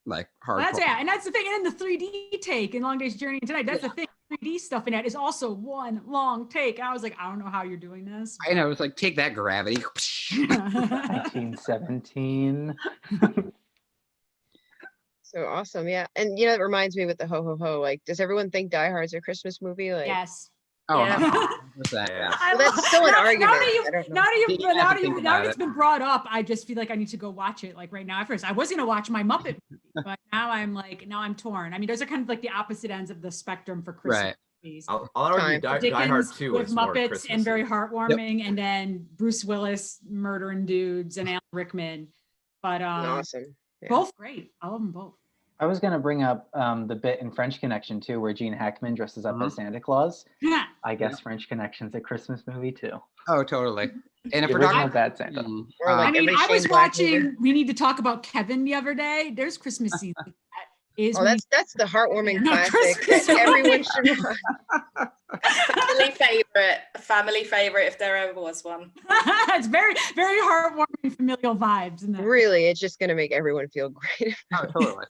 S4: like hardcore.
S3: That's it. And that's the thing. And then the 3D take in Long Day's Journey tonight. That's the thing. 3D stuff in that is also one long take. And I was like, I don't know how you're doing this.
S4: I know. It's like, take that, gravity.
S10: 1917.
S1: So awesome. Yeah. And you know, it reminds me with the ho ho ho. Like, does everyone think Die Hard's a Christmas movie? Like,
S3: yes.
S4: Oh,
S1: yeah.
S4: Yeah.
S1: Well, that's still an argument.
S3: Now that it's been brought up, I just feel like I need to go watch it. Like right now, at first, I was gonna watch my Muppet movie, but now I'm torn. I mean, those are kind of like the opposite ends of the spectrum for Christmas movies.
S7: I'll argue Die Hard 2
S3: with
S7: is more
S3: Muppets
S7: Christmassy.
S3: and very heartwarming, and then Bruce Willis murdering dudes and Alan Rickman. But
S1: awesome. Yeah.
S3: Both great. I love them both.
S10: I was going to bring up the bit in French Connection too, where Gene Hackman dresses up as Santa Claus.
S3: Yeah.
S10: I guess French Connection's a Christmas movie too.
S4: Oh, totally. And if
S10: The
S4: we're talking
S10: original Bad Santa.
S3: I mean, I was watching We Need to Talk About Kevin the other day. There's Christmas season.
S1: That's the heartwarming
S3: No,
S1: classic
S3: Christmas.
S1: that everyone should watch.
S6: Family favorite if there ever was one.
S3: It's very, very heartwarming familial vibes. In that.
S1: Really, it's just gonna make everyone feel great.
S4: Oh, totally.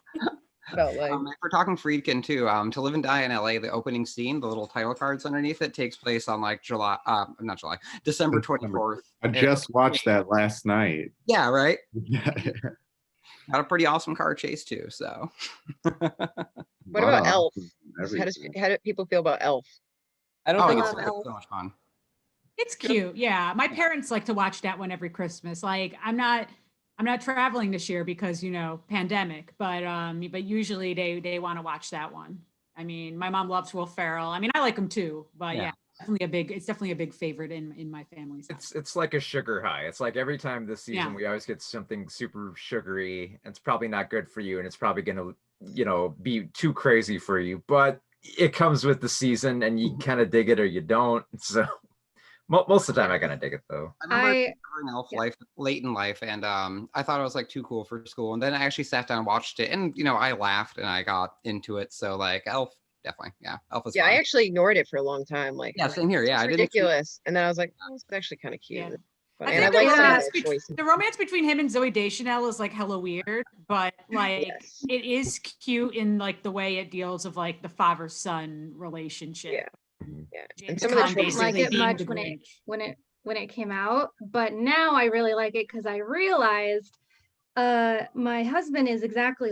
S1: About like,
S4: if we're talking Friedkin too, To Live and Die in LA, the opening scene, the little title cards underneath it takes place on like December 24th.
S8: I just watched that last night.
S4: Yeah, right? Got a pretty awesome car chase too, so.
S1: what about Elf? How do people feel about Elf?
S2: I don't think it's
S4: so much fun.
S3: It's cute. Yeah. My parents like to watch that one every Christmas. Like I'm not traveling this year because, pandemic, but usually they want to watch that one. I mean, my mom loves Will Ferrell. I mean, I like him too, but yeah, it's definitely a big favorite in my family's house.
S7: It's like a sugar high. It's like every time this season we always get something super sugary, and it's probably not good for you, and it's probably going to, be too crazy for you, but it comes with the season and you kind of dig it or you don't. So most of the time I kind of dig it though.
S4: I remember covering Elf life late in life, and I thought it was like too cool for school, and then I actually sat down and watched it, and I laughed and I got into it. So like Elf, definitely, Elf is fun.
S1: I actually ignored it for a long time. Like,
S4: same here. Yeah,
S1: it's ridiculous. And then I was like, oh, it's actually kind of cute.
S3: Yeah.
S1: But,
S3: I think the romance between him and Zooey Deschanel is like hella weird, but like it is cute in like the way it deals with like the father-son relationship.
S1: Yeah. And some of the
S5: didn't like it much when it came out, but now I really like it because I realized my husband is exactly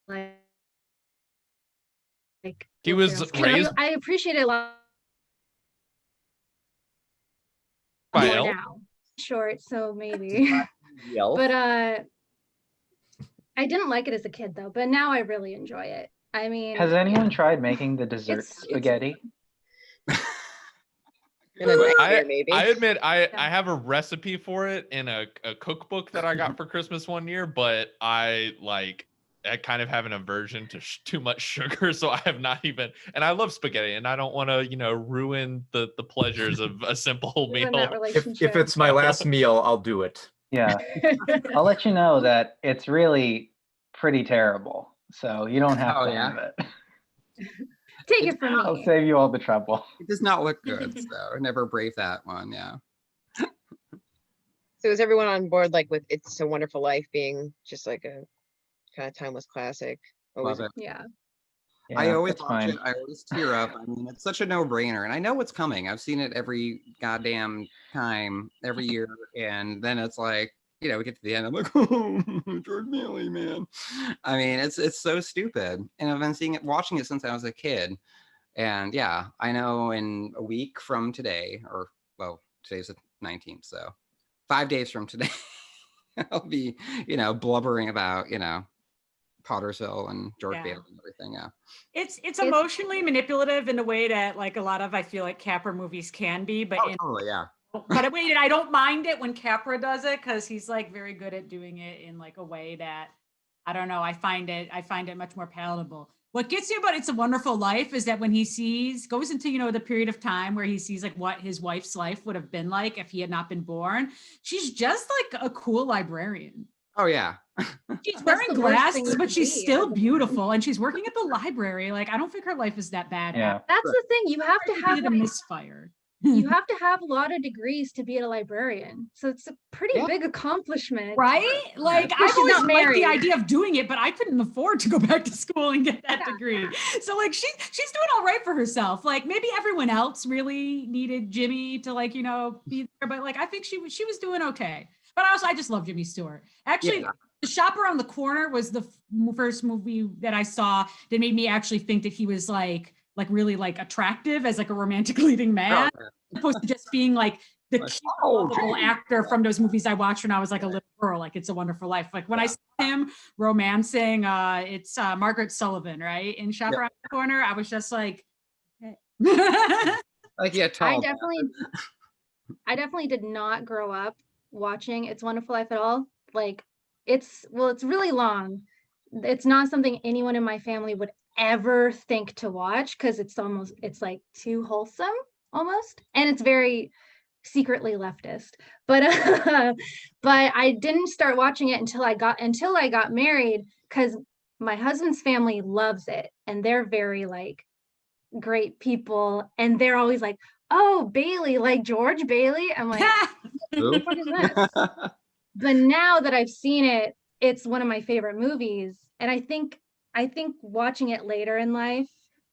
S5: like
S9: he was raised.
S5: I appreciate it a lot
S9: by
S5: more
S9: Elf?
S5: now. Short, so maybe. But I didn't like it as a kid though, but now I really enjoy it. I mean,
S10: has anyone tried making the dessert spaghetti?
S9: I admit I have a recipe for it in a cookbook that I got for Christmas one year, but I kind of have an aversion to too much sugar, so I have not even. And I love spaghetti, and I don't want to ruin the pleasures of a simple meal.
S7: If it's my last meal, I'll do it.
S10: Yeah, I'll let you know that it's really pretty terrible. So you don't have to have it.
S5: Take it from me.
S10: I'll save you all the trouble.
S4: It does not look good, so never brave that one. Yeah.
S1: So is everyone on board like with It's a Wonderful Life being just like a kind of timeless classic?
S4: Love it.
S5: Yeah.
S4: I always
S10: that's
S4: watch it.
S10: fine.
S4: I always tear up. I mean, it's such a no-brainer, and I know what's coming. I've seen it every goddamn time, every year, and then it's like, you know, we get to the end. I'm like, oh, George Bailey, man. I mean, it's so stupid, and I've been watching it since I was a kid. And yeah, I know in a week from today, or well, today's the 19th, so 5 days from today, I'll be, you know, blubbering about, you know, Pottersville and George Bailey and everything. Yeah.
S3: It's emotionally manipulative in a way that like a lot of I feel like Capra movies can be, but
S4: Totally, yeah.
S3: But wait, I don't mind it when Capra does it because he's like very good at doing it in like a way that I don't know. I find it much more palatable. What gets me about It's a Wonderful Life is that when he goes into, you know, the period of time where he sees like what his wife's life would have been like if he had not been born, she's just like a cool librarian.
S4: Oh yeah.
S3: She's wearing glasses, but she's still beautiful, and she's working at the library. Like, I don't think her life is that bad.
S10: Yeah.
S5: That's the thing. You have to have
S3: a misfire.
S5: You have to have a lot of degrees to be a librarian. So it's a pretty big accomplishment.
S3: Right? Like,
S5: She's
S3: I've always
S5: not
S3: liked the
S5: married.
S3: idea of doing it, but I couldn't afford to go back to school and get that degree. So like she's doing all right for herself. Like maybe everyone else really needed Jimmy to like, you know, be there, but like I think she was doing okay. But also I just love Jimmy Stewart. Actually, The Shop Around the Corner was the first movie that I saw that made me actually think that he was like really like attractive as like a romantic leading man, opposed to just being like the cute, lovable actor from those movies I watched when I was like a little girl, like It's a Wonderful Life. Like when I saw him romancing, it's Margaret Sullivan, right? In Shop Around the Corner, I was just like, hey.
S4: Like
S5: I definitely did not grow up watching It's a Wonderful Life at all. Like it's really long. It's not something anyone in my family would ever think to watch because it's like too wholesome almost, and it's very secretly leftist. But but I didn't start watching it until I got married because my husband's family loves it, and they're very like great people, and they're always like, oh, Bailey, like George Bailey. I'm like, what the fuck is this? But now that I've seen it, it's one of my favorite movies. And I think watching it later in life,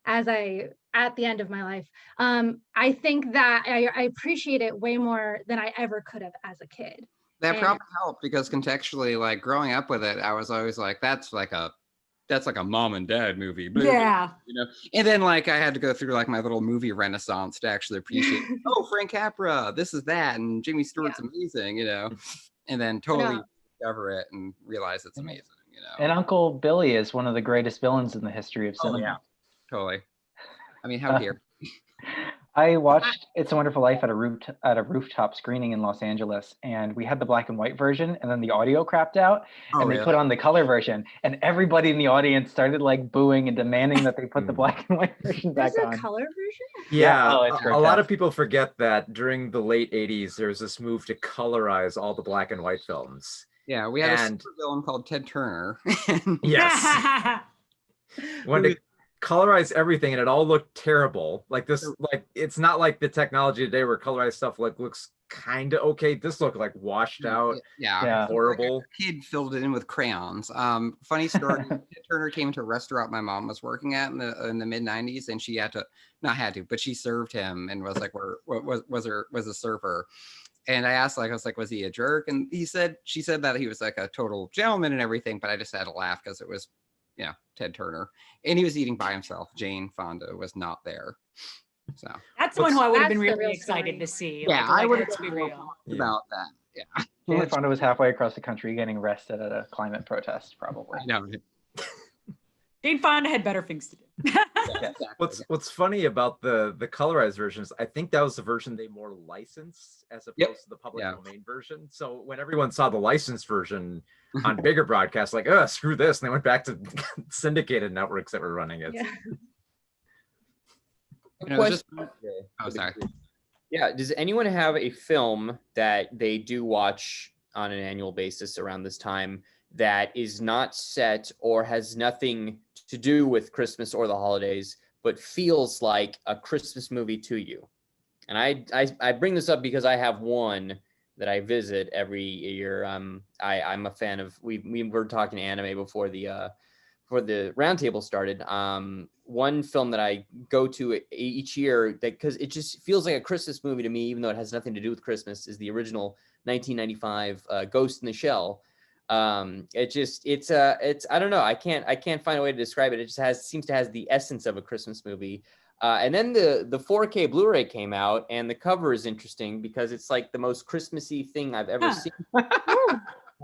S5: at the end of my life, I think that I appreciate it way more than I ever could have as a kid.
S4: That probably helped because contextually, like growing up with it, I was always like, that's like a mom and dad movie.
S3: Yeah.
S4: You know, and then like I had to go through like my little movie renaissance to actually appreciate, oh, Frank Capra, this is that, and Jimmy Stewart's amazing, you know, and then totally discover it and realize it's amazing, you know.
S10: And Uncle Billy is one of the greatest villains in the history of cinema.
S4: Oh, yeah, totally. I mean, how dare.
S10: I watched It's a Wonderful Life at a rooftop screening in Los Angeles, and we had the black and white version, and then the audio crapped out, and they put on the color version, and everybody in the audience started like booing and demanding that they put the black and white version back on.
S5: There's a color version?
S7: Yeah,
S10: it's
S7: a lot of people forget that during the late 80s, there was this move to colorize all the black and white films.
S4: Yeah, we had a super villain called Ted Turner.
S7: Yes. Wanted to colorize everything, and it all looked terrible. Like this, like it's not like the technology today where colorized stuff like looks kind of okay. This looked like washed out, horrible.
S4: Like a kid filled it in with crayons. Funny story. Ted Turner came to a restaurant my mom was working at in the mid 90s, and she but she served him and was like, was a server. And I asked, like, I was like, was he a jerk? And she said that he was like a total gentleman and everything, but I just had to laugh because it was, you know, Ted Turner, and he was eating by himself. Jane Fonda was not there. So
S3: that's one who I would have been really excited to see.
S4: Yeah,
S3: like,
S4: I would have
S3: been real
S4: about that. Yeah.
S10: Jane Fonda was halfway across the country getting arrested at a climate protest, probably.
S4: I know.
S3: Jane Fonda had better things to do.
S7: What's funny about the colorized versions, I think that was the version they more licensed as opposed to the public domain version. So when everyone saw the licensed version on bigger broadcasts, like, oh, screw this, and they went back to syndicated networks that were running it.
S2: Sorry. Yeah, does anyone have a film that they do watch on an annual basis around this time that is not set or has nothing to do with Christmas or the holidays, but feels like a Christmas movie to you? And I bring this up because I have one that I visit every year. I'm a fan of. We were talking anime before the before the roundtable started, one film that I go to each year that because it just feels like a Christmas movie to me, even though it has nothing to do with Christmas, is the original 1995 Ghost in the Shell. It's I don't know, I can't find a way to describe it. It just seems to has the essence of a Christmas movie. And then the 4K Blu-ray came out, and the cover is interesting because it's like the most Christmassy thing I've ever seen.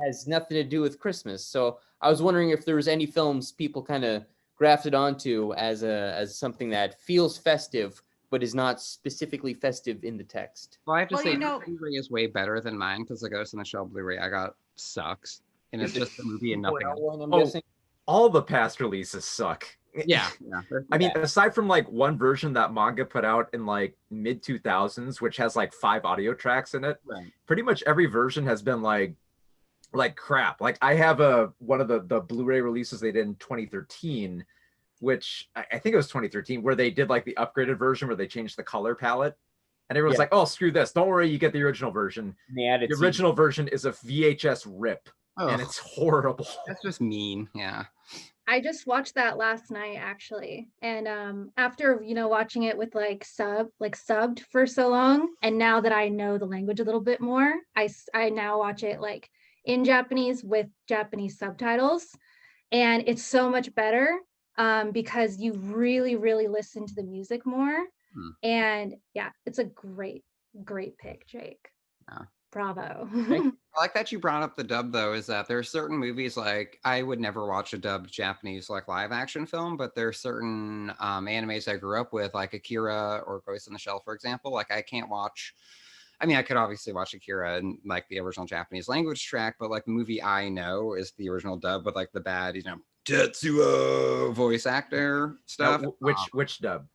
S2: Has nothing to do with Christmas. So I was wondering if there was any films people kind of grafted onto as something that feels festive but is not specifically festive in the text.
S4: Well, I have to
S3: Well,
S4: say,
S3: you know-
S4: the Blu-ray is way better than mine because the Ghost in the Shell Blu-ray I got sucks, and it's just the movie and nothing else.
S2: I'm
S7: Oh,
S2: guessing.
S7: all the past releases suck.
S4: Yeah.
S7: I mean, aside from like one version that manga put out in like mid 2000s, which has like 5 audio tracks in it,
S4: Right.
S7: pretty much every version has been like crap. Like I have one of the Blu-ray releases they did in 2013, which I think it was 2013, where they did like the upgraded version where they changed the color palette. And everyone's like, oh, screw this. Don't worry, you get the original version. The original version is a VHS rip. And it's horrible.
S4: That's just mean. Yeah.
S5: I just watched that last night actually, and after watching it with subbed for so long, and now that I know the language a little bit more, I now watch it like in Japanese with Japanese subtitles, and it's so much better because you really listen to the music more. And yeah, it's a great pick, Jake.
S4: Yeah.
S5: Bravo.
S4: I like that you brought up the dub, though, is that there are certain movies like I would never watch a dubbed Japanese like live action film, but there are certain animes I grew up with, like Akira or Ghost in the Shell, for example. Like I can't watch. I mean, I could obviously watch Akira and like the original Japanese language track, but like the movie I know is the original dub with like the bad, Tetsuo voice actor stuff.
S7: Now, which dub?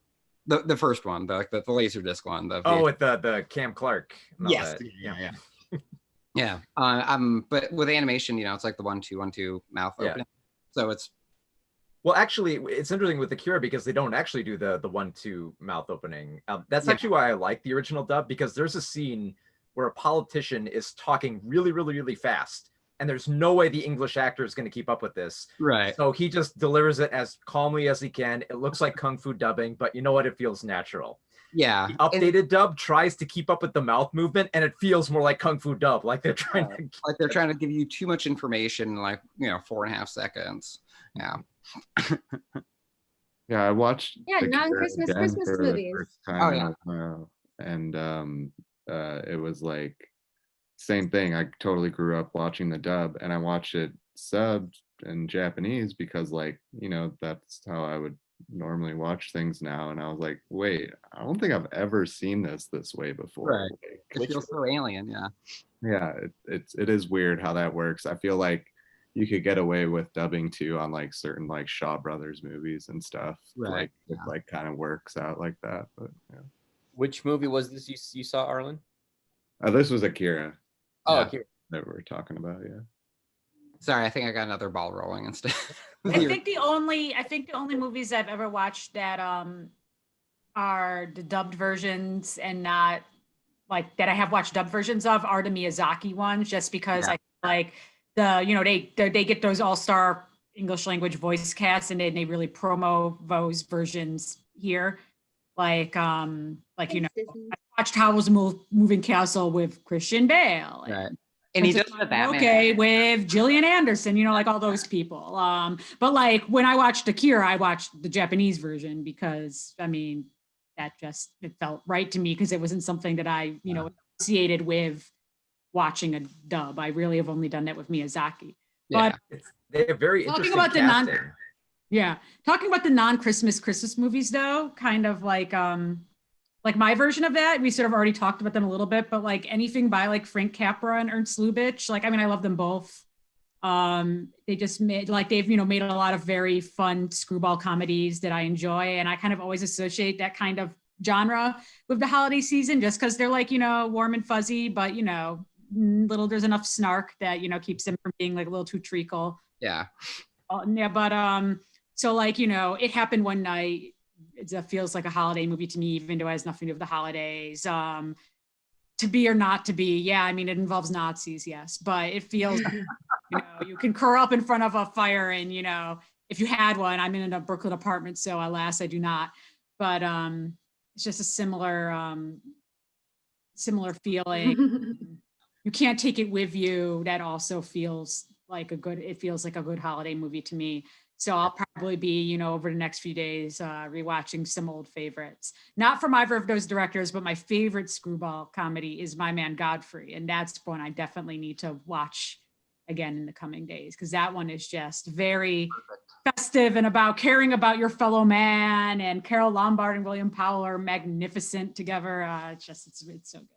S4: The first one, the Laserdisc one.
S7: With the Cam Clark.
S4: Yes. Yeah. Yeah. But with animation, it's like the 1-2-1-2 mouth opening. So it's.
S7: Well, actually, it's interesting with Akira because they don't actually do the 1-2 mouth opening. That's actually why I like the original dub, because there's a scene where a politician is talking really fast, and there's no way the English actor is going to keep up with this.
S4: Right.
S7: So he just delivers it as calmly as he can. It looks like Kung Fu dubbing, but you know what? It feels natural.
S4: Yeah.
S7: The updated dub tries to keep up with the mouth movement, and it feels more like Kung Fu dub. Like they're trying
S4: to give you too much information in like 4.5 seconds. Yeah.
S8: Yeah, I watched.
S5: Non-Christmas Christmas movies.
S8: And it was like same thing. I totally grew up watching the dub, and I watched it subbed in Japanese because that's how I would normally watch things now. And I was like, wait, I don't think I've ever seen this way before.
S4: Right. It feels so alien.
S8: Yeah, it is weird how that works. I feel like you could get away with dubbing too on like certain like Shaw Brothers movies and stuff.
S4: Right.
S8: It like kind of works out like that. But yeah.
S2: Which movie was this you saw, Arlen?
S8: This was Akira.
S2: Oh, Akira.
S8: That we're talking about, yeah.
S4: Sorry, I think I got another ball rolling instead.
S3: I think the only movies I've ever watched that are the dubbed versions and not like that I have watched dubbed versions of are the Miyazaki ones, just because I like they get those all-star English language voice casts and they really promo those versions here. Like I watched Howl's Moving Castle with Christian Bale.
S4: Right. And he does the Batman.
S3: Okay, with Gillian Anderson, like all those people. But like when I watched Akira, I watched the Japanese version because that it felt right to me because it wasn't something that I, associated with watching a dub. I really have only done that with Miyazaki.
S7: Yeah. But they have very interesting casting.
S3: Talking about the non-Christmas Christmas movies though, kind of like my version of that, we sort of already talked about them a little bit, but like anything by like Frank Capra and Ernst Lubitsch, I love them both. They just made they've made a lot of very fun screwball comedies that I enjoy, and I kind of always associate that kind of genre with the holiday season just because they're like warm and fuzzy, but there's enough snark that keeps them from being like a little too treacle. So It Happened One Night, it feels like a holiday movie to me, even though it has nothing to do with the holidays. To Be or Not to Be, it involves Nazis, yes, but it feels you can curl up in front of a fire and if you had one. I'm in a Brooklyn apartment, so alas, I do not. But it's just a similar feeling. You can't take it with you. That also feels like a good holiday movie to me. So I'll probably be, over the next few days, rewatching some old favorites. Not from either of those directors, but my favorite screwball comedy is My Man Godfrey. And that's one I definitely need to watch again in the coming days, because that one is just very festive and about caring about your fellow man. And Carol Lombard and William Powell are magnificent together. It's so good.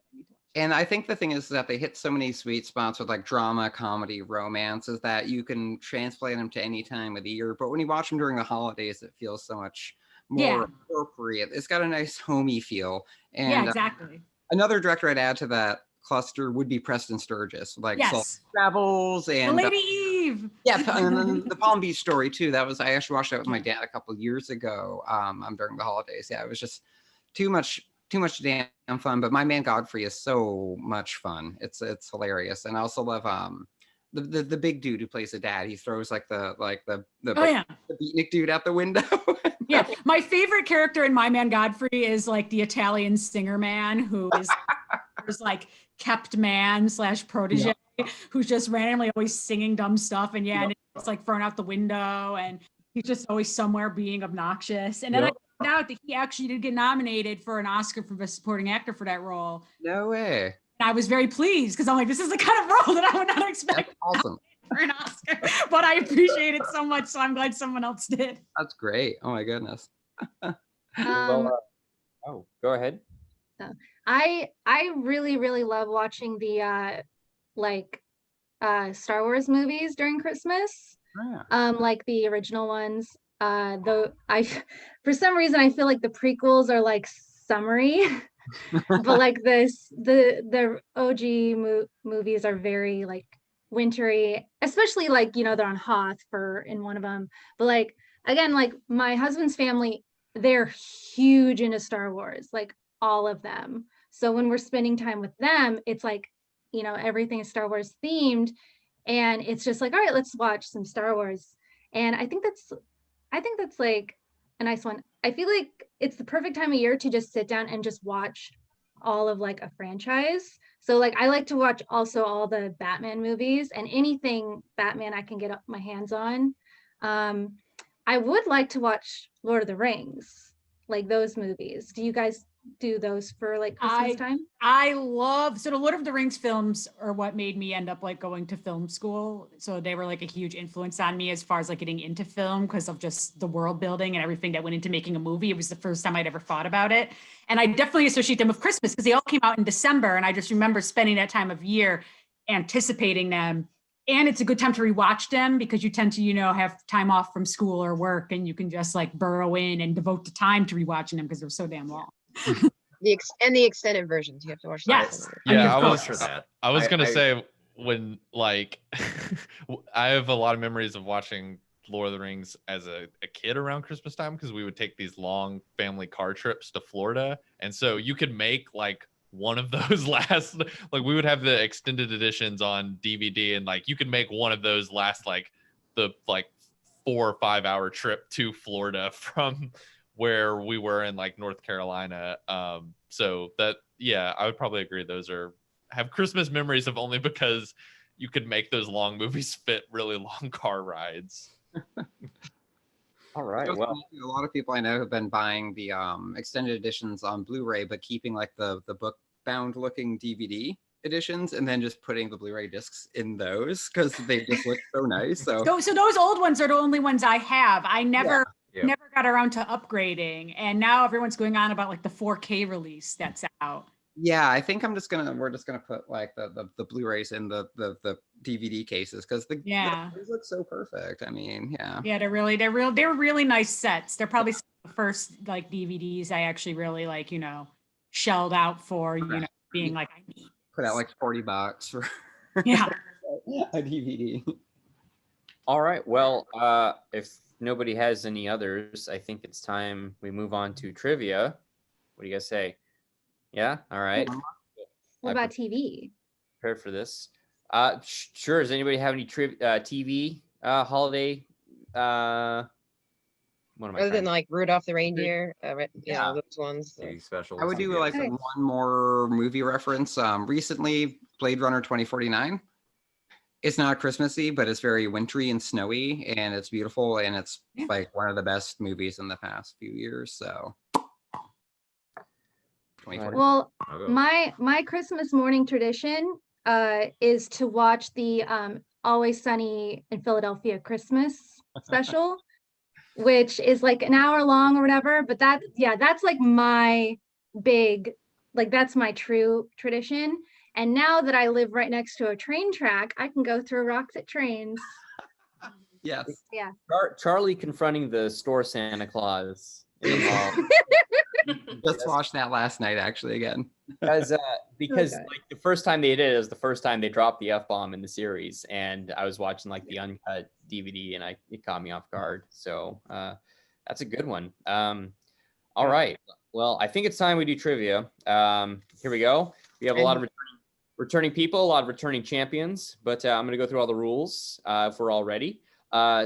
S4: And I think the thing is that they hit so many sweet spots with like drama, comedy, romance, is that you can translate them to any time of the year. But when you watch them during the holidays, it feels so much more appropriate. It's got a nice homey feel. And
S3: yeah, exactly.
S4: Another director I'd add to that cluster would be Preston Sturges, like
S3: yes.
S4: Travels and
S3: Lady Eve.
S4: Yeah, and then the Palm Beach Story too. I actually watched that with my dad a couple of years ago during the holidays. Yeah, it was just too much damn fun. But My Man Godfrey is so much fun. It's hilarious. And I also love the big dude who plays the dad. He throws like the beatnik dude out the window.
S3: Yeah, my favorite character in My Man Godfrey is like the Italian singer man who is like kept man / protege, who's just randomly always singing dumb stuff, and and it's like thrown out the window, and he's just always somewhere being obnoxious. And then I found out that he actually did get nominated for an Oscar for Best Supporting Actor for that role.
S4: No way.
S3: And I was very pleased because I'm like, this is the kind of role that I would not expect.
S4: That's awesome.
S3: For an Oscar, but I appreciate it so much, so I'm glad someone else did.
S4: That's great. Oh my goodness.
S2: Go ahead.
S5: I really love watching the Star Wars movies during Christmas. Like the original ones. Though for some reason I feel like the prequels are like summery. But like the OG movies are very like wintry, especially like they're on Hoth in one of them. But like again, like my husband's family, they're huge into Star Wars, like all of them. So when we're spending time with them, it's like everything is Star Wars themed, and it's just like, all right, let's watch some Star Wars. And I think that's like a nice one. I feel like it's the perfect time of year to just sit down and just watch all of like a franchise. So like I like to watch also all the Batman movies and anything Batman I can get my hands on. I would like to watch Lord of the Rings, like those movies. Do you guys do those for like Christmas time?
S3: So the Lord of the Rings films are what made me end up like going to film school. So they were like a huge influence on me as far as like getting into film because of just the world building and everything that went into making a movie. It was the first time I'd ever thought about it. And I definitely associate them with Christmas because they all came out in December. And I just remember spending that time of year anticipating them. And it's a good time to rewatch them because you tend to, have time off from school or work and you can just like burrow in and devote the time to rewatching them because they're so damn long.
S1: The extended versions you have to watch.
S3: Yes.
S9: Yeah, I was gonna say when like I have a lot of memories of watching Lord of the Rings as a kid around Christmas time because we would take these long family car trips to Florida, and so you could make like one of those last like we would have the extended editions on DVD, and like you could make one of those last like the 4 or 5 hour trip to Florida from where we were in like North Carolina. So that, I would probably agree. Those have Christmas memories of only because you could make those long movies fit really long car rides.
S2: All right. Well,
S4: a lot of people I know have been buying the extended editions on Blu-ray, but keeping like the book bound looking DVD editions and then just putting the Blu-ray discs in those because they just look so nice. So
S3: those old ones are the only ones I have. I never got around to upgrading, and now everyone's going on about like the 4K release that's out.
S4: Yeah, I think we're just gonna put like the Blu-rays in the DVD cases because the look so perfect. I mean,
S3: they're really nice sets. They're probably some of the first like DVDs I actually really like shelled out for being like I need
S4: put out like $40 for a DVD.
S2: All right. Well, if nobody has any others, I think it's time we move on to trivia. What do you guys say? Yeah. All right.
S5: What about TV?
S2: Prepared for this. Sure. Does anybody have any TV holiday what am I
S1: Other
S2: trying
S1: than like Rudolph the Reindeer,
S2: Yeah.
S1: those ones.
S7: TV special.
S4: I would do like
S5: Okay.
S4: one more movie reference. Recently, Blade Runner 2049. It's not Christmassy, but it's very wintry and snowy, and it's beautiful, and it's
S3: Yeah.
S4: like one of the best movies in the past few years. So, 2049.
S5: Well,
S7: I'll go.
S5: my Christmas morning tradition is to watch the Always Sunny in Philadelphia Christmas special, which is like an hour long or whatever. But that's like my big, like that's my true tradition. And now that I live right next to a train track, I can go through Roxette trains.
S4: Yes.
S5: Yeah.
S2: Charlie confronting the store Santa Claus in the mall.
S4: Just watched that last night, actually, again.
S2: because
S5: Okay.
S2: like the first time they did it was the first time they dropped the F-bomb in the series, and I was watching like the uncut DVD, and it caught me off guard. So that's a good one. All right, well, I think it's time we do trivia. Here we go. We have a lot of returning people, a lot of returning champions, but I'm going to go through all the rules if we're all ready.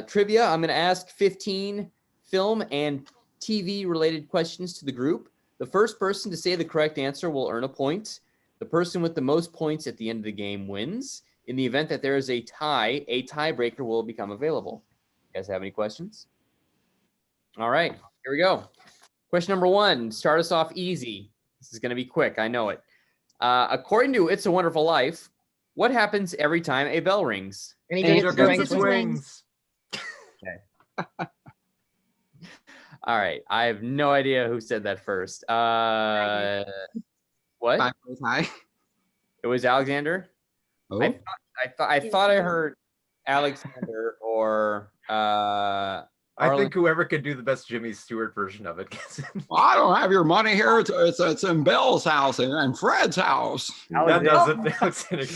S2: Trivia, I'm going to ask 15 film and TV related questions to the group. The first person to say the correct answer will earn a point. The person with the most points at the end of the game wins. In the event that there is a tiebreaker will become available. You guys have any questions? All right, here we go. Question number 1, start us off easy. This is going to be quick, I know it. According to It's a Wonderful Life, what happens every time a bell rings?
S7: Angel
S5: Angel
S7: gets
S5: gets
S7: his
S5: his
S7: wings.
S2: All right, I have no idea who said that first. What?
S4: Five Ways High.
S2: It was Alexander.
S4: Oh,
S2: I thought I heard Alexander or
S7: I
S2: Arlin.
S7: think whoever could do the best Jimmy Stewart version of it gets it.
S4: well, I don't have your money here. It's in Bill's house and Fred's house.
S7: That does it. Alexander.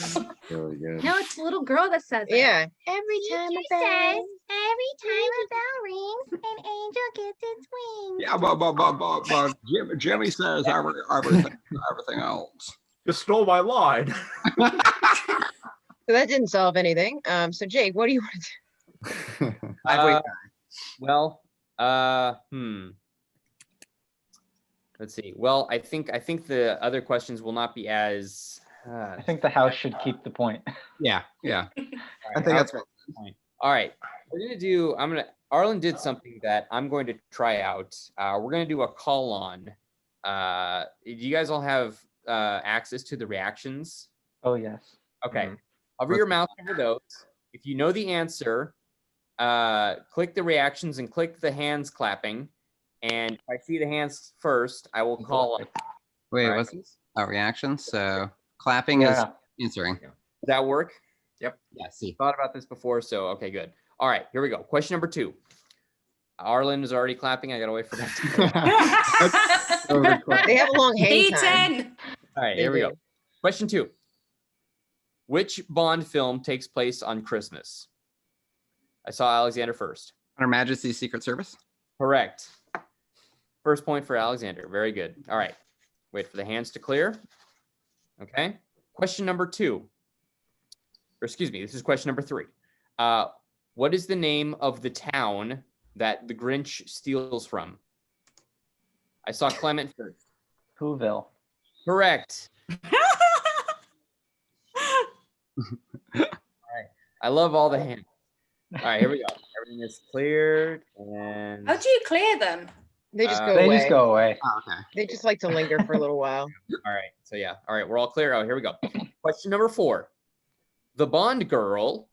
S8: Really good.
S5: No, it's the little girl that says it.
S1: Yeah. Every time a bell.
S5: every time a bell rings, an angel gets its wings.
S4: Yeah, but Jimmy says everything else.
S7: You stole my line.
S1: So that didn't solve anything. So Jake, what do you want to do?
S2: Well, let's see. Well, I think the other questions will not be as.
S10: I think the house should keep the point.
S4: Yeah. I think that's right.
S2: All right. Arlin did something that I'm going to try out. We're going to do a call on. Do you guys all have access to the reactions?
S10: Oh, yes.
S2: Okay. Hover your mouse over those. If you know the answer, click the reactions and click the hands clapping. And if I see the hands first, I will call on.
S4: Wait,
S2: All
S4: what's
S2: right.
S4: this? Oh, reactions. So clapping is answering.
S2: Does that work?
S7: Yep.
S4: Yeah, see.
S2: Thought about this before, so okay, good. All right, here we go. Question number 2. Arlin is already clapping. I gotta wait for that.
S1: They have a long hang time.
S6: D10.
S2: All right,
S1: They
S2: here we
S1: do.
S2: go. Question 2. Which Bond film takes place on Christmas? I saw Alexander first.
S4: Her Majesty's Secret Service.
S2: Correct. First point for Alexander. Very good. All right. Wait for the hands to clear. Okay. Question number 2. Or excuse me, this is question number 3. What is the name of the town that the Grinch steals from? I saw Clement first.
S10: Whoville.
S2: Correct. All right. I love all the hands. All right, here we go. Everything is cleared. And
S6: How do you clear them?
S1: They just go
S10: They
S1: away.
S10: just go away.
S4: Oh, okay.
S1: They just like to linger for a little while.
S2: all right. So yeah. All right, we're all clear. Oh, here we go. Question number 4. The Bond girl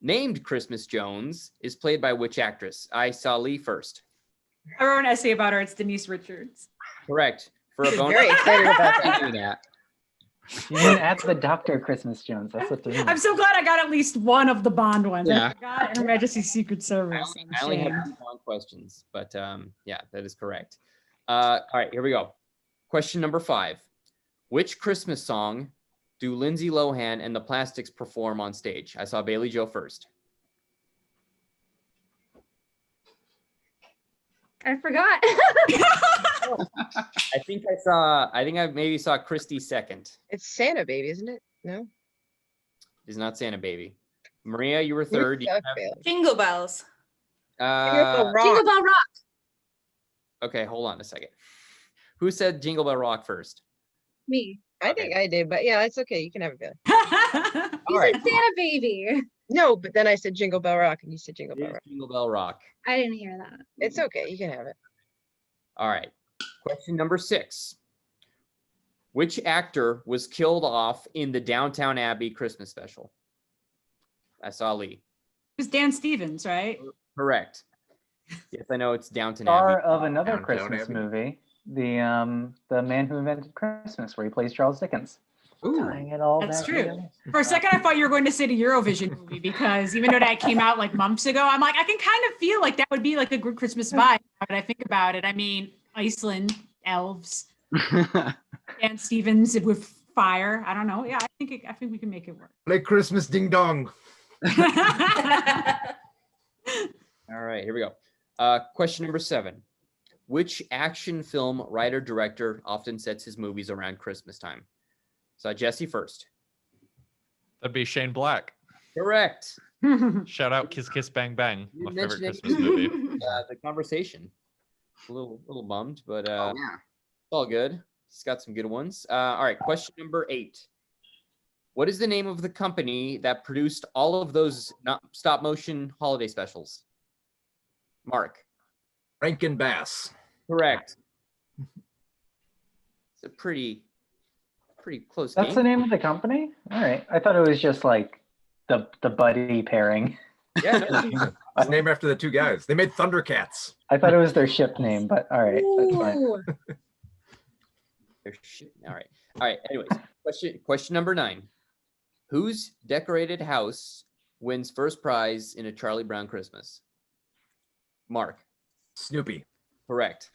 S2: named Christmas Jones is played by which actress? I saw Lee first.
S3: I wrote an essay about her. It's Denise Richards.
S2: Correct. For a bonus.
S1: Very excited about that.
S4: Do that.
S10: You didn't add the Dr. Christmas Jones. That's what the
S3: I'm so glad I got at least one of the Bond ones.
S4: Yeah.
S3: I got Her Majesty's Secret
S2: I
S3: Service.
S2: only have 2 long questions, but yeah, that is correct. All right, here we go. Question number 5. Which Christmas song do Lindsay Lohan and the Plastics perform on stage? I saw Bailey Joe first.
S5: I forgot.
S2: I think I maybe saw Kristy second.
S1: It's Santa Baby, isn't it? No.
S2: It's not Santa Baby. Maria, you were third. Do you
S1: Duck
S2: have-
S1: Bill.
S6: Jingle bells.
S1: Jingle Rock.
S5: Jingle Bell Rock.
S2: Okay, hold on a second. Who said Jingle Bell Rock first?
S5: Me.
S1: I think I did, but yeah, it's okay. You can have it, Bailey.
S5: You
S2: All right.
S5: said Santa Baby.
S1: No, but then I said Jingle Bell Rock, and you said Jingle
S2: It
S1: Bell
S2: is
S1: Rock.
S2: Jingle Bell Rock.
S5: I didn't hear that.
S1: It's okay. You can have it.
S2: All right. Question number 6. Which actor was killed off in the Downtown Abbey Christmas special? I saw Lee.
S3: It was Dan Stevens, right?
S2: Correct. Yes, I know it's Downton
S10: Star
S2: Abbey.
S10: of another
S7: Downtown
S10: Christmas
S7: Abbey.
S10: movie, the Man Who Invented Christmas, where he plays Charles Dickens.
S4: Ooh.
S10: Tying it all
S3: That's
S10: back
S3: true.
S10: together.
S3: For a second, I thought you were going to say the Eurovision movie because even though that came out like months ago, I'm like, I can kind of feel like that would be like a good Christmas vibe. But I think about it, I mean, Iceland, elves, Dan Stevens with fire. I don't know. Yeah, I think we can make it work.
S7: Play Christmas Ding Dong.
S2: All right, here we go. Question number 7. Which action film writer-director often sets his movies around Christmas time? So Jesse first.
S9: That'd be Shane Black.
S2: Correct.
S9: Shout out Kiss Kiss Bang Bang,
S2: You
S9: my favorite
S2: mentioned it.
S9: Christmas movie.
S2: The conversation. A little bummed, but
S4: Oh,
S2: it's
S4: yeah.
S2: all good. He's got some good ones. All right, question number 8. What is the name of the company that produced all of those stop motion holiday specials? Mark.
S7: Rankin Bass.
S2: Correct. It's a pretty close
S10: That's
S2: game.
S10: the name of the company? All right. I thought it was just like the buddy pairing.
S2: Yeah, no,
S7: It's named after the two guys. They made Thundercats.
S10: I thought it was their ship name, but all right, that's fine.
S5: Ooh.
S2: All right. Anyways, question number 9. Whose decorated house wins first prize in a Charlie Brown Christmas? Mark.
S7: Snoopy.
S2: Correct.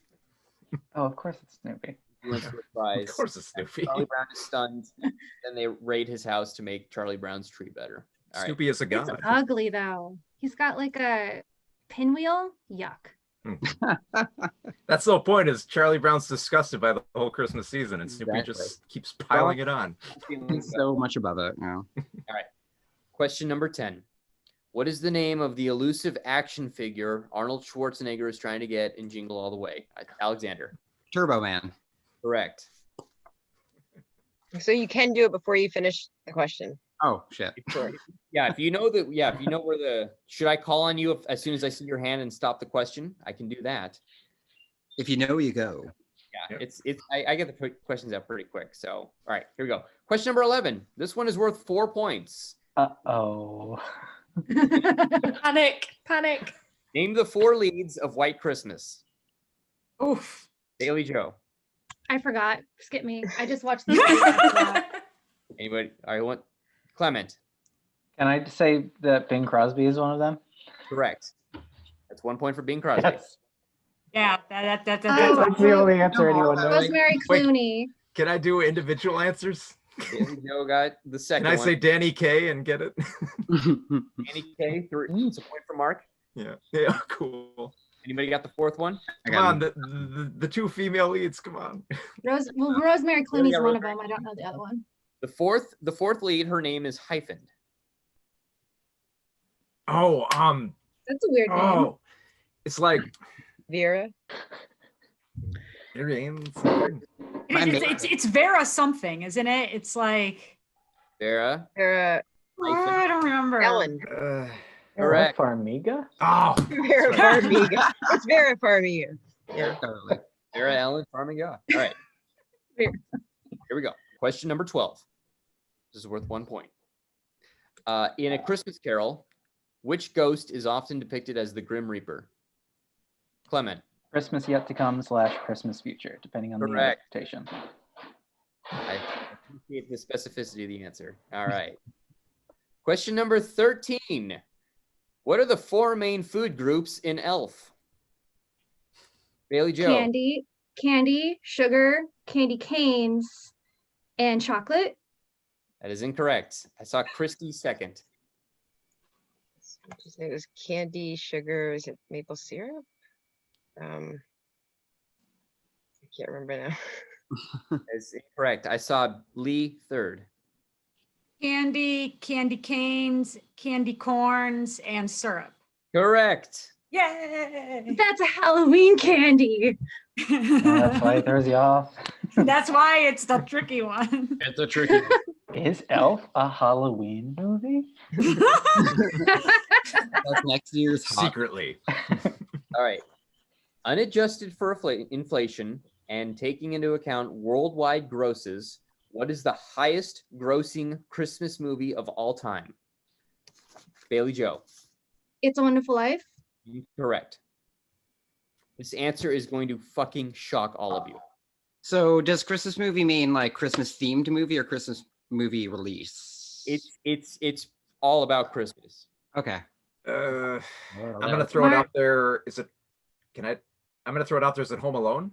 S10: Oh, of course it's Snoopy.
S2: He wins first prize.
S7: Of course it's Snoopy.
S2: Charlie Brown is stunned. Then they raid his house to make Charlie Brown's tree better. All right.
S7: Snoopy is a
S5: It's
S7: god.
S5: ugly though. He's got like a pinwheel. Yuck.
S7: That's the whole point, is Charlie Brown's disgusted by the whole Christmas season, and Snoopy
S2: Exactly.
S7: just keeps piling it on.
S4: So much above it now.
S2: Question number 10. What is the name of the elusive action figure Arnold Schwarzenegger is trying to get in Jingle All the Way? Alexander.
S4: Turbo Man.
S2: Correct.
S1: So you can do it before you finish the question.
S4: Oh, shit.
S2: Yeah, if you know where the, should I call on you as soon as I see your hand and stop the question? I can do that.
S4: If you know, you go.
S2: Yeah, I get the questions out pretty quick. So, all right, here we go. Question number 11. This one is worth 4 points.
S10: Uh-oh.
S6: Panic.
S2: Name the 4 leads of White Christmas.
S3: Oof.
S2: Daily Joe.
S5: I forgot. Skip me. I just watched the
S2: Anybody? I want Clement.
S10: Can I just say that Bing Crosby is one of them?
S2: Correct. That's 1 point for Bing Crosby.
S10: Yes.
S3: Yeah,
S5: Oh.
S10: That's the only answer anyone knows.
S5: Rosemary
S7: Wait.
S5: Clooney.
S7: Can I do individual answers?
S2: Daily Joe got the second
S7: Can I
S2: one.
S7: say Danny Kaye and get it?
S2: Danny K. It's a point for Mark.
S7: Yeah. Yeah, cool.
S2: Anybody got the 4th one?
S7: Come on, the 2 female leads, come on.
S5: Rosemary Clooney's
S2: Yeah,
S5: one of
S2: Rosemary.
S5: them. I don't know the other one.
S2: The fourth lead, her name is hyphened.
S7: Oh,
S5: That's a weird name.
S7: oh. It's like
S1: Vera.
S3: It's Vera something, isn't it? It's like
S2: Vera.
S1: Vera.
S3: I don't remember.
S1: Ellen.
S2: Correct.
S10: Farmiga?
S7: Oh,
S1: Vera Farmiga. It's Vera Farmiga. Yeah.
S4: Totally.
S2: Vera Ellen Farmiga. All right. Here we go. Question number 12. This is worth 1 point. In A Christmas Carol, which ghost is often depicted as the Grim Reaper? Clement.
S10: Christmas Yet to Come / Christmas Future, depending on
S2: Correct.
S10: the interpretation.
S2: I appreciate the specificity of the answer. All right. Question number 13. What are the 4 main food groups in Elf? Bailey Joe.
S5: Candy, sugar, candy canes, and chocolate.
S2: That is incorrect. I saw Kristy second.
S1: It was candy, sugar. Is it maple syrup? I can't remember now.
S2: That's incorrect. I saw Lee third.
S3: candy canes, candy corns, and syrup.
S2: Correct.
S3: Yay!
S5: That's a Halloween candy.
S10: That's why it throws you off.
S3: That's why it's the tricky one.
S2: It's a tricky one.
S10: Is Elf a Halloween movie?
S4: That's next year's hot.
S7: Secretly.
S2: All right. Unadjusted for inflation and taking into account worldwide grosses, what is the highest grossing Christmas movie of all time? Bailey Joe.
S5: It's a Wonderful Life.
S2: Correct. This answer is going to fucking shock all of you.
S4: So does Christmas movie mean like Christmas themed movie or Christmas movie release?
S2: It's all about Christmas.
S4: Okay.
S7: I'm gonna throw it out there. Is it? I'm gonna throw it out there. Is it Home Alone?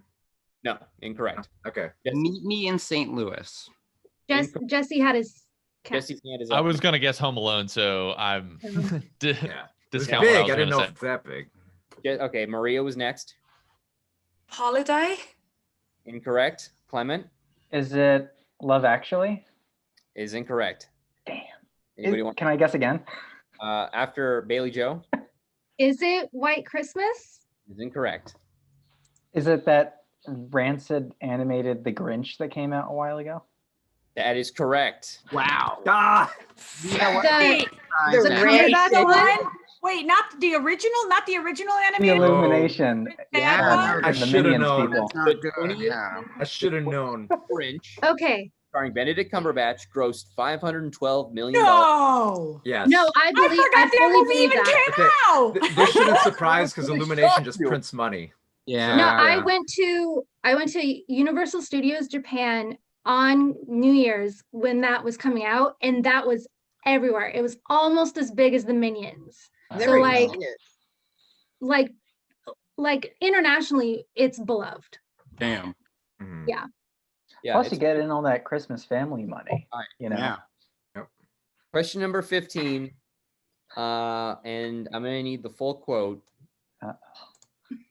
S2: No, incorrect.
S7: Okay.
S4: Meet Me in St. Louis.
S5: Jesse had his.
S2: Jesse's hand is
S9: I
S2: up.
S9: was gonna guess Home Alone, so I'm
S7: Yeah. It's
S9: discount what I
S7: big.
S9: was
S7: I didn't
S9: gonna
S7: know
S9: say.
S7: if it's that big.
S2: Okay, Maria was next.
S6: Holiday?
S2: Incorrect. Clement
S10: Is it Love Actually?
S2: is incorrect.
S10: Damn.
S2: Anybody want?
S10: Can I guess again?
S2: After Bailey Joe
S5: Is it White Christmas?
S2: is incorrect.
S10: Is it that rancid animated The Grinch that came out a while ago?
S2: That is correct.
S4: Wow.
S7: Ah!
S5: The,
S1: The
S5: the
S1: red
S5: Cumberbatch
S1: thing.
S5: one?
S3: Wait, not the original
S10: The
S3: animated.
S10: Illumination.
S3: Yeah.
S7: I
S10: The
S7: should have
S10: Minions
S7: known.
S10: people.
S4: That's not
S2: The
S4: good.
S2: 20th
S4: Yeah.
S7: I should have known.
S2: Grinch,
S5: Okay.
S2: starring Benedict Cumberbatch, grossed $512 million.
S3: No.
S7: Yes.
S5: No, I
S3: I
S5: believe.
S3: forgot
S5: I
S3: that
S5: fully
S3: movie
S5: believe
S3: even
S5: that.
S3: came out.
S7: This shouldn't surprise because
S2: Really
S7: Illumination
S2: shocked
S7: just
S2: you.
S7: prints money.
S4: Yeah.
S5: No, I went to Universal Studios Japan on New Year's when that was coming out, and that was everywhere. It was almost as big as the Minions.
S1: I've
S5: So
S1: never even
S5: like,
S1: seen it.
S5: like internationally, it's beloved.
S4: Damn.
S7: Mhm.
S5: Yeah.
S2: Yeah.
S10: Plus,
S2: it's-
S10: you get in all that Christmas family money.
S2: All right.
S10: You know.
S4: Yeah.
S2: Question number 15. And I'm going to need the full quote.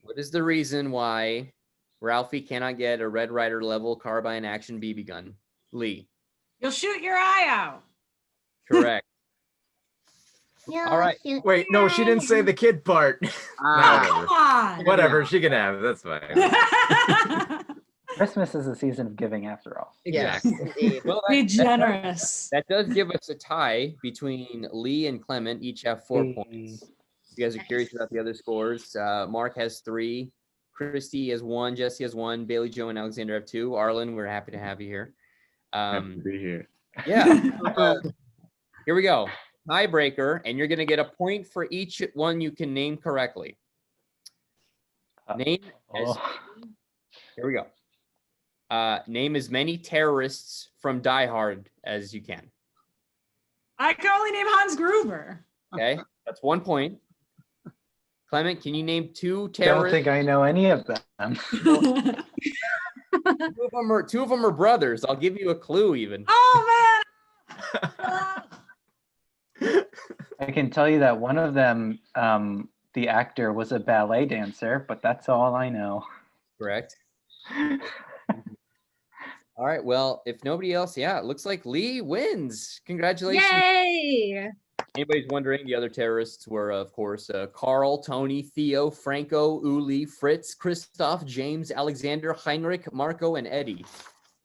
S2: What is the reason why Ralphie cannot get a Red Ryder level carbine action BB gun? Lee.
S3: You'll shoot your eye out.
S2: Correct. All right.
S7: Wait, no, she didn't say the kid part.
S3: Come
S7: No,
S3: on.
S7: whatever. She can have it. That's fine.
S10: Christmas is a season of giving, after all.
S1: Yes,
S2: Exactly.
S1: indeed.
S2: Well,
S3: Be
S2: that,
S3: generous.
S2: that does give us a tie between Lee and Clement. Each have 4
S10: Hey.
S2: points. If you guys are curious about the other scores, Mark has 3. Kristy has 1. Jesse has 1. Bailey, Joe, and Alexander have 2. Arlin, we're happy to have you here.
S8: Happy to be here.
S2: Yeah. Here we go. Tiebreaker, and you're going to get a point for each one you can name correctly. Name as
S10: Oh.
S2: here we go. Name as many terrorists from Die Hard as you can.
S3: I can only name Hans Gruber.
S2: Okay, that's 1 point. Clement, can you name 2
S10: Don't
S2: terrorists?
S10: think I know any of them.
S2: Two of them are brothers. I'll give you a clue even.
S3: Oh man.
S10: I can tell you that one of them, the actor, was a ballet dancer, but that's all I know.
S2: Correct. All right. Well, if nobody else, yeah, it looks like Lee wins. Congratulations.
S5: Yay!
S2: Anybody's wondering, the other terrorists were, of course, Carl, Tony, Theo, Franco, Uli, Fritz, Christoph, James, Alexander, Heinrich, Marco, and Eddie.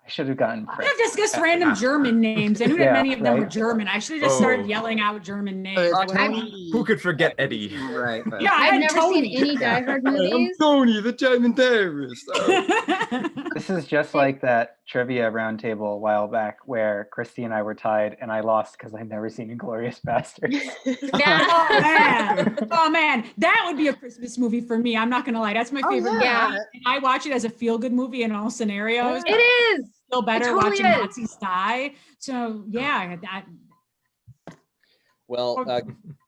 S10: I should have gotten
S3: I
S10: Fritz.
S3: have discussed random German names. I knew that
S10: Yeah,
S3: many of them were
S10: right.
S3: German. I should have just started
S7: Oh.
S3: yelling out German names. I would've-
S7: Who could forget Eddie?
S4: Right. But
S3: Yeah, I
S5: I've
S3: had
S5: never
S3: Tony.
S5: seen any Die Hard movies.
S4: Tony, the German terrorist.
S10: This is just like that trivia roundtable a while back where Kristy and I were tied and I lost because I'd never seen Inglourious Basterds.
S3: Oh man. Oh man. That would be a Christmas movie for me. I'm not gonna lie. That's my favorite
S5: yeah.
S3: movie. And I watch it as a feel-good movie in all scenarios.
S5: It is.
S3: Feel better
S5: totally
S3: watching
S5: is.
S3: Nazis die. So yeah,
S2: Well,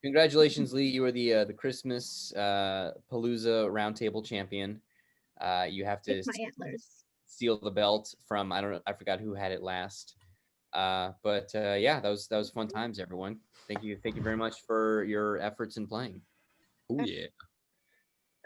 S2: congratulations, Lee. You are the Christmas Palooza Roundtable champion. You have to
S5: It's my antlers.
S2: steal the belt from, I don't know, I forgot who had it last. But yeah, that was fun times, everyone. Thank you very much for your efforts in playing.
S4: Oh yeah.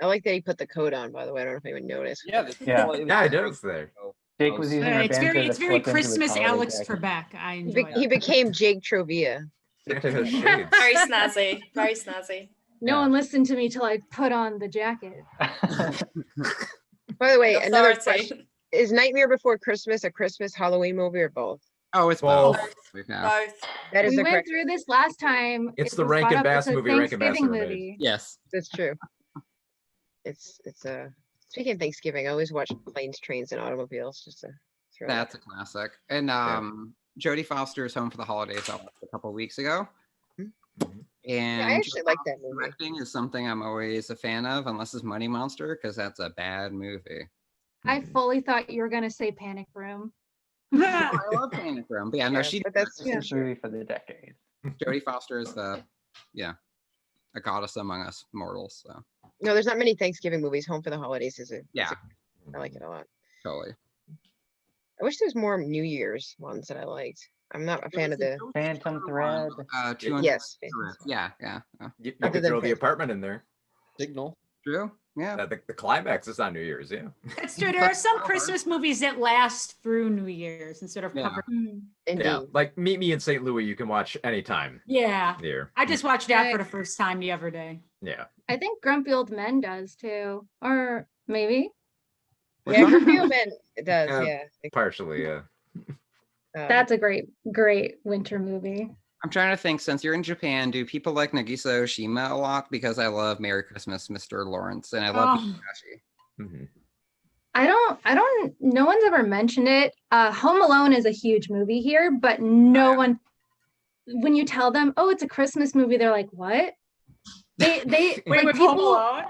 S1: I like that he put the coat on, by the way. I don't know if anyone noticed.
S10: Yeah.
S7: Yeah, I noticed there.
S10: Jake was using our
S3: it's
S10: banter
S3: very
S10: to
S3: it's very
S10: slip into his
S3: Christmas
S10: holiday
S3: Alex
S10: jacket.
S3: Trebek. I
S1: He,
S3: enjoy
S1: he
S3: it.
S1: became Jake Trovia.
S7: Santa has shades.
S6: Very snazzy. Very snazzy.
S5: No
S4: Yeah.
S5: one listened to me till I put on the jacket.
S1: By the way, another
S6: Authority.
S1: question. Is Nightmare Before Christmas a Christmas Halloween movie or both?
S4: Oh, it's
S7: Both.
S4: both. Yeah.
S6: Both.
S1: That is
S5: We
S1: the
S5: went
S1: correct.
S5: through this last time.
S7: It's
S5: It
S7: the
S5: was brought
S7: Rankin
S5: up
S7: Bass
S5: as a
S7: movie Rankin Bass
S5: Thanksgiving
S7: never made.
S5: movie.
S4: Yes.
S1: That's true. It's speaking of Thanksgiving, I always watch Planes, Trains, and Automobiles just to throw that.
S4: That's a classic. And Jodie Foster's Home for the Holidays I watched a couple weeks ago.
S1: Mhm.
S4: And
S1: Yeah, I actually like that movie.
S4: directing is something I'm always a fan of, unless it's Money Monster, because that's a bad movie.
S5: I fully thought you were gonna say Panic Room.
S4: I love Panic Room, but yeah, no,
S1: Yeah,
S4: she
S1: but that's
S10: Christmas movie for the decade.
S4: Jodie Foster is a goddess among us mortals. So
S1: no. There's not many Thanksgiving movies. Home for the Holidays is a
S4: yeah,
S1: I like it a lot.
S4: totally.
S1: I wish there was more New Year's ones that I liked. I'm not a fan of the.
S10: Phantom Thread.
S4: 200
S1: Yes.
S4: Yeah.
S7: You
S1: Other
S7: could
S1: than
S7: throw the
S1: Phantom.
S7: apartment in there.
S2: Signal.
S4: True. Yeah.
S7: The climax is on New Year's, yeah.
S3: That's true. There are some Christmas movies that last through New Year's instead of
S4: Yeah.
S3: covering.
S1: Indeed.
S7: Yeah, like Meet Me in St. Louis, you can watch anytime
S3: Yeah.
S7: here.
S3: I just watched that for the first time the other day.
S7: Yeah.
S5: I think Grumpy Old Men does too, or maybe.
S1: Yeah, Grumpy Old Men does.
S7: Yeah.
S1: Yeah.
S7: Partially, yeah.
S5: That's a great winter movie.
S4: I'm trying to think, since you're in Japan, do people like Nagisa Oshima a lot? Because I love Merry Christmas, Mr. Lawrence, and I love
S3: Oh.
S4: Takashi.
S7: Mhm.
S5: I don't, no one's ever mentioned it. Home Alone is a huge movie here, but no one, when you tell them, oh, it's a Christmas movie, they're like, what? They
S3: Wait,
S5: like
S3: with Home
S5: people,
S3: Alone?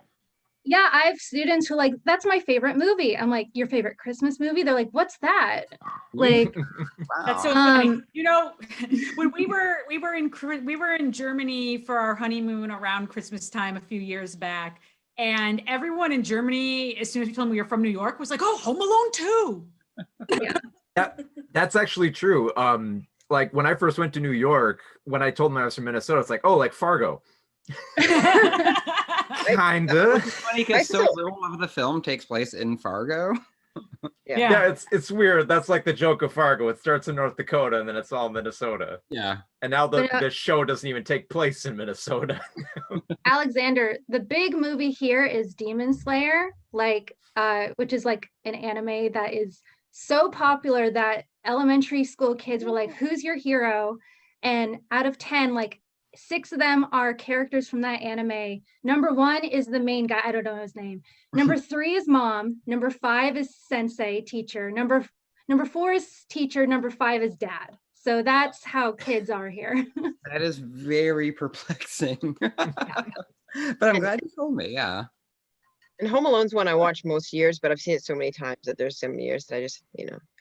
S5: yeah, I have students who are like, that's my favorite movie. I'm like, your favorite Christmas movie? They're like, what's that? Like,
S3: That's so
S4: Wow.
S3: funny. You know, when we were in Germany for our honeymoon around Christmas time a few years back, and everyone in Germany, as soon as we told them we were from New York, was like, "Oh, Home Alone 2."
S7: That's actually true. Like when I first went to New York, when I told them I was from Minnesota, it's like, oh, like Fargo. Kinda.
S4: It's funny
S1: I
S4: because so
S1: still-
S4: little of the film takes place in Fargo.
S7: Yeah, it's weird. That's like the joke of Fargo. It starts in North Dakota and then it's all Minnesota.
S4: Yeah.
S7: And now
S5: But,
S7: the show doesn't even take place in Minnesota.
S5: Alexander, the big movie here is Demon Slayer, like, which is like an anime that is so popular that elementary school kids were like, who's your hero? And out of 10, like 6 of them are characters from that anime. Number 1 is the main guy. I don't know his name. Number 3 is mom. Number 5 is sensei, teacher. Number 4 is teacher. Number 5 is dad. So that's how kids are here.
S4: That is very perplexing. But I'm glad you told me. Yeah.
S1: And Home Alone's one I watch most years, but I've seen it so many times that there's so many years that I just,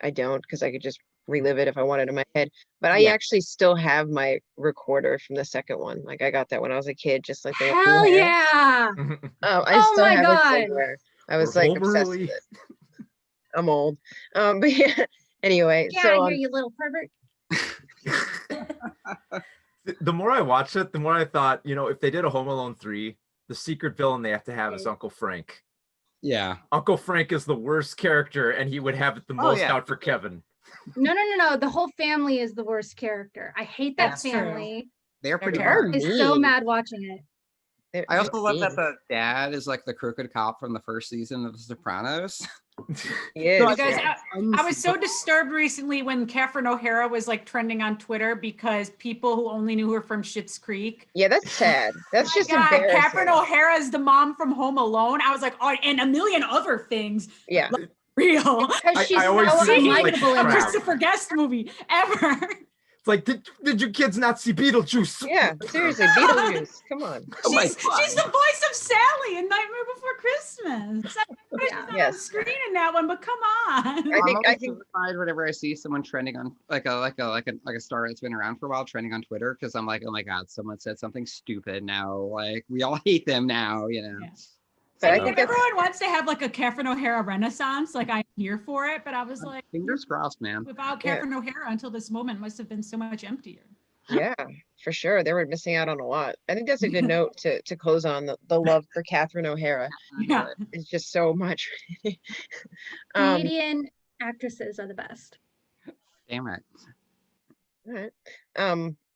S1: I don't, because I could just relive it if I wanted in my head. But I
S4: Yeah.
S1: actually still have my recorder from the second one. Like I got that when I was a kid, just like the one you
S5: Hell
S1: have.
S5: yeah.
S1: Oh, I
S5: Oh
S1: still
S5: my
S1: have
S5: God.
S1: it somewhere. I was
S7: We're
S1: like
S7: home
S1: obsessed
S7: early.
S1: with it. I'm old. But yeah, anyway,
S5: Yeah,
S1: so
S5: I hear you, little pervert.
S7: The more I watched it, the more I thought, if they did a Home Alone 3, the secret villain they have to have is Uncle Frank.
S4: Yeah.
S7: Uncle Frank is the worst character, and he would have it the
S4: Oh,
S7: most
S4: yeah.
S7: out for Kevin.
S5: No. The whole family is the worst character. I hate that
S3: That's true.
S5: family.
S4: They're pretty
S3: terrible.
S4: hard.
S5: Is so
S1: mean.
S5: mad watching it.
S1: they're
S4: I also
S1: just
S4: love that
S1: mean.
S4: the dad is like the crooked cop from the first season of The Sopranos.
S1: He is,
S3: You guys,
S1: yeah.
S3: I was so disturbed recently when Catherine O'Hara was like trending on Twitter because people who only knew her from Schitt's Creek.
S1: Yeah, that's sad. That's just
S3: God,
S1: embarrassing.
S3: Catherine O'Hara is the mom from Home Alone. I was like, oh, and a million other things.
S1: Yeah.
S3: Real.
S5: Because she's
S7: I always
S5: so
S7: see, like,
S5: unlikable in
S7: crap.
S5: this.
S3: Christopher Guest movie ever.
S7: It's like, did you kids not see Beetlejuice?
S1: Yeah, seriously, Beetlejuice. Come on.
S4: Oh my
S3: she's
S4: God.
S3: the voice of Sally in Nightmare Before Christmas. She's not on the
S1: Yes.
S3: screen in that one, but come on.
S1: I
S4: I'm
S1: think
S4: always terrified whenever I see someone trending on like a star that's been around for a while trending on Twitter, because I'm like, oh my God, someone said something stupid now. Like we all hate them now,
S3: Yeah.
S1: But I
S3: Like,
S1: think
S3: if
S1: that's
S3: everyone wants to have like a Catherine O'Hara renaissance, like I'm here for it. But I was like,
S4: Fingers crossed, man.
S3: without
S1: Yeah.
S3: Catherine O'Hara until this moment must have been so much emptier.
S1: yeah, for sure. They were missing out on a lot. I think that's a good note to close on the love for Catherine O'Hara.
S3: Yeah.
S1: It's just so much. um,
S5: Canadian actresses are the best.
S4: Damn it.
S1: all right.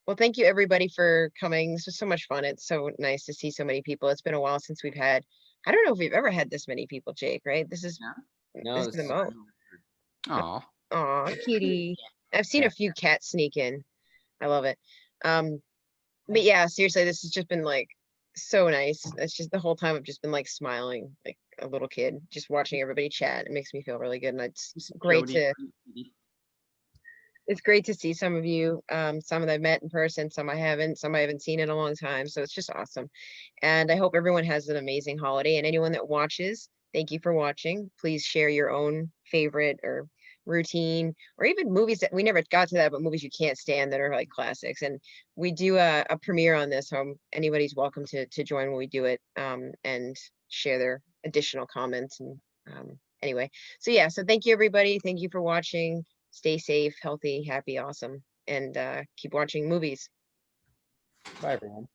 S1: Well, thank you everybody for coming. This was so much fun. It's so nice to see so many people. It's been a while since we've had, I don't know if we've ever had this many people, Jake, right? This is
S2: No,
S1: this is
S2: this
S1: the
S2: is
S1: most.
S4: Oh,
S1: Aw, kitty. I've seen a few cats sneak in. I love it. But yeah, seriously, this has just been like so nice. It's just the whole time I've just been like smiling like a little kid, just watching everybody chat. It makes me feel really good. And it's great to see some of you, some that I've met in person, some I haven't seen in a long time. So it's just awesome. And I hope everyone has an amazing holiday. And anyone that watches, thank you for watching. Please share your own favorite or routine, or even movies that we never got to that, but movies you can't stand that are like classics. And we do a premiere on this. Anybody's welcome to join when we do it, and share their additional comments. And anyway, so yeah, so thank you everybody. Thank you for watching. Stay safe, healthy, happy, awesome, and keep watching movies.
S2: Bye, everyone.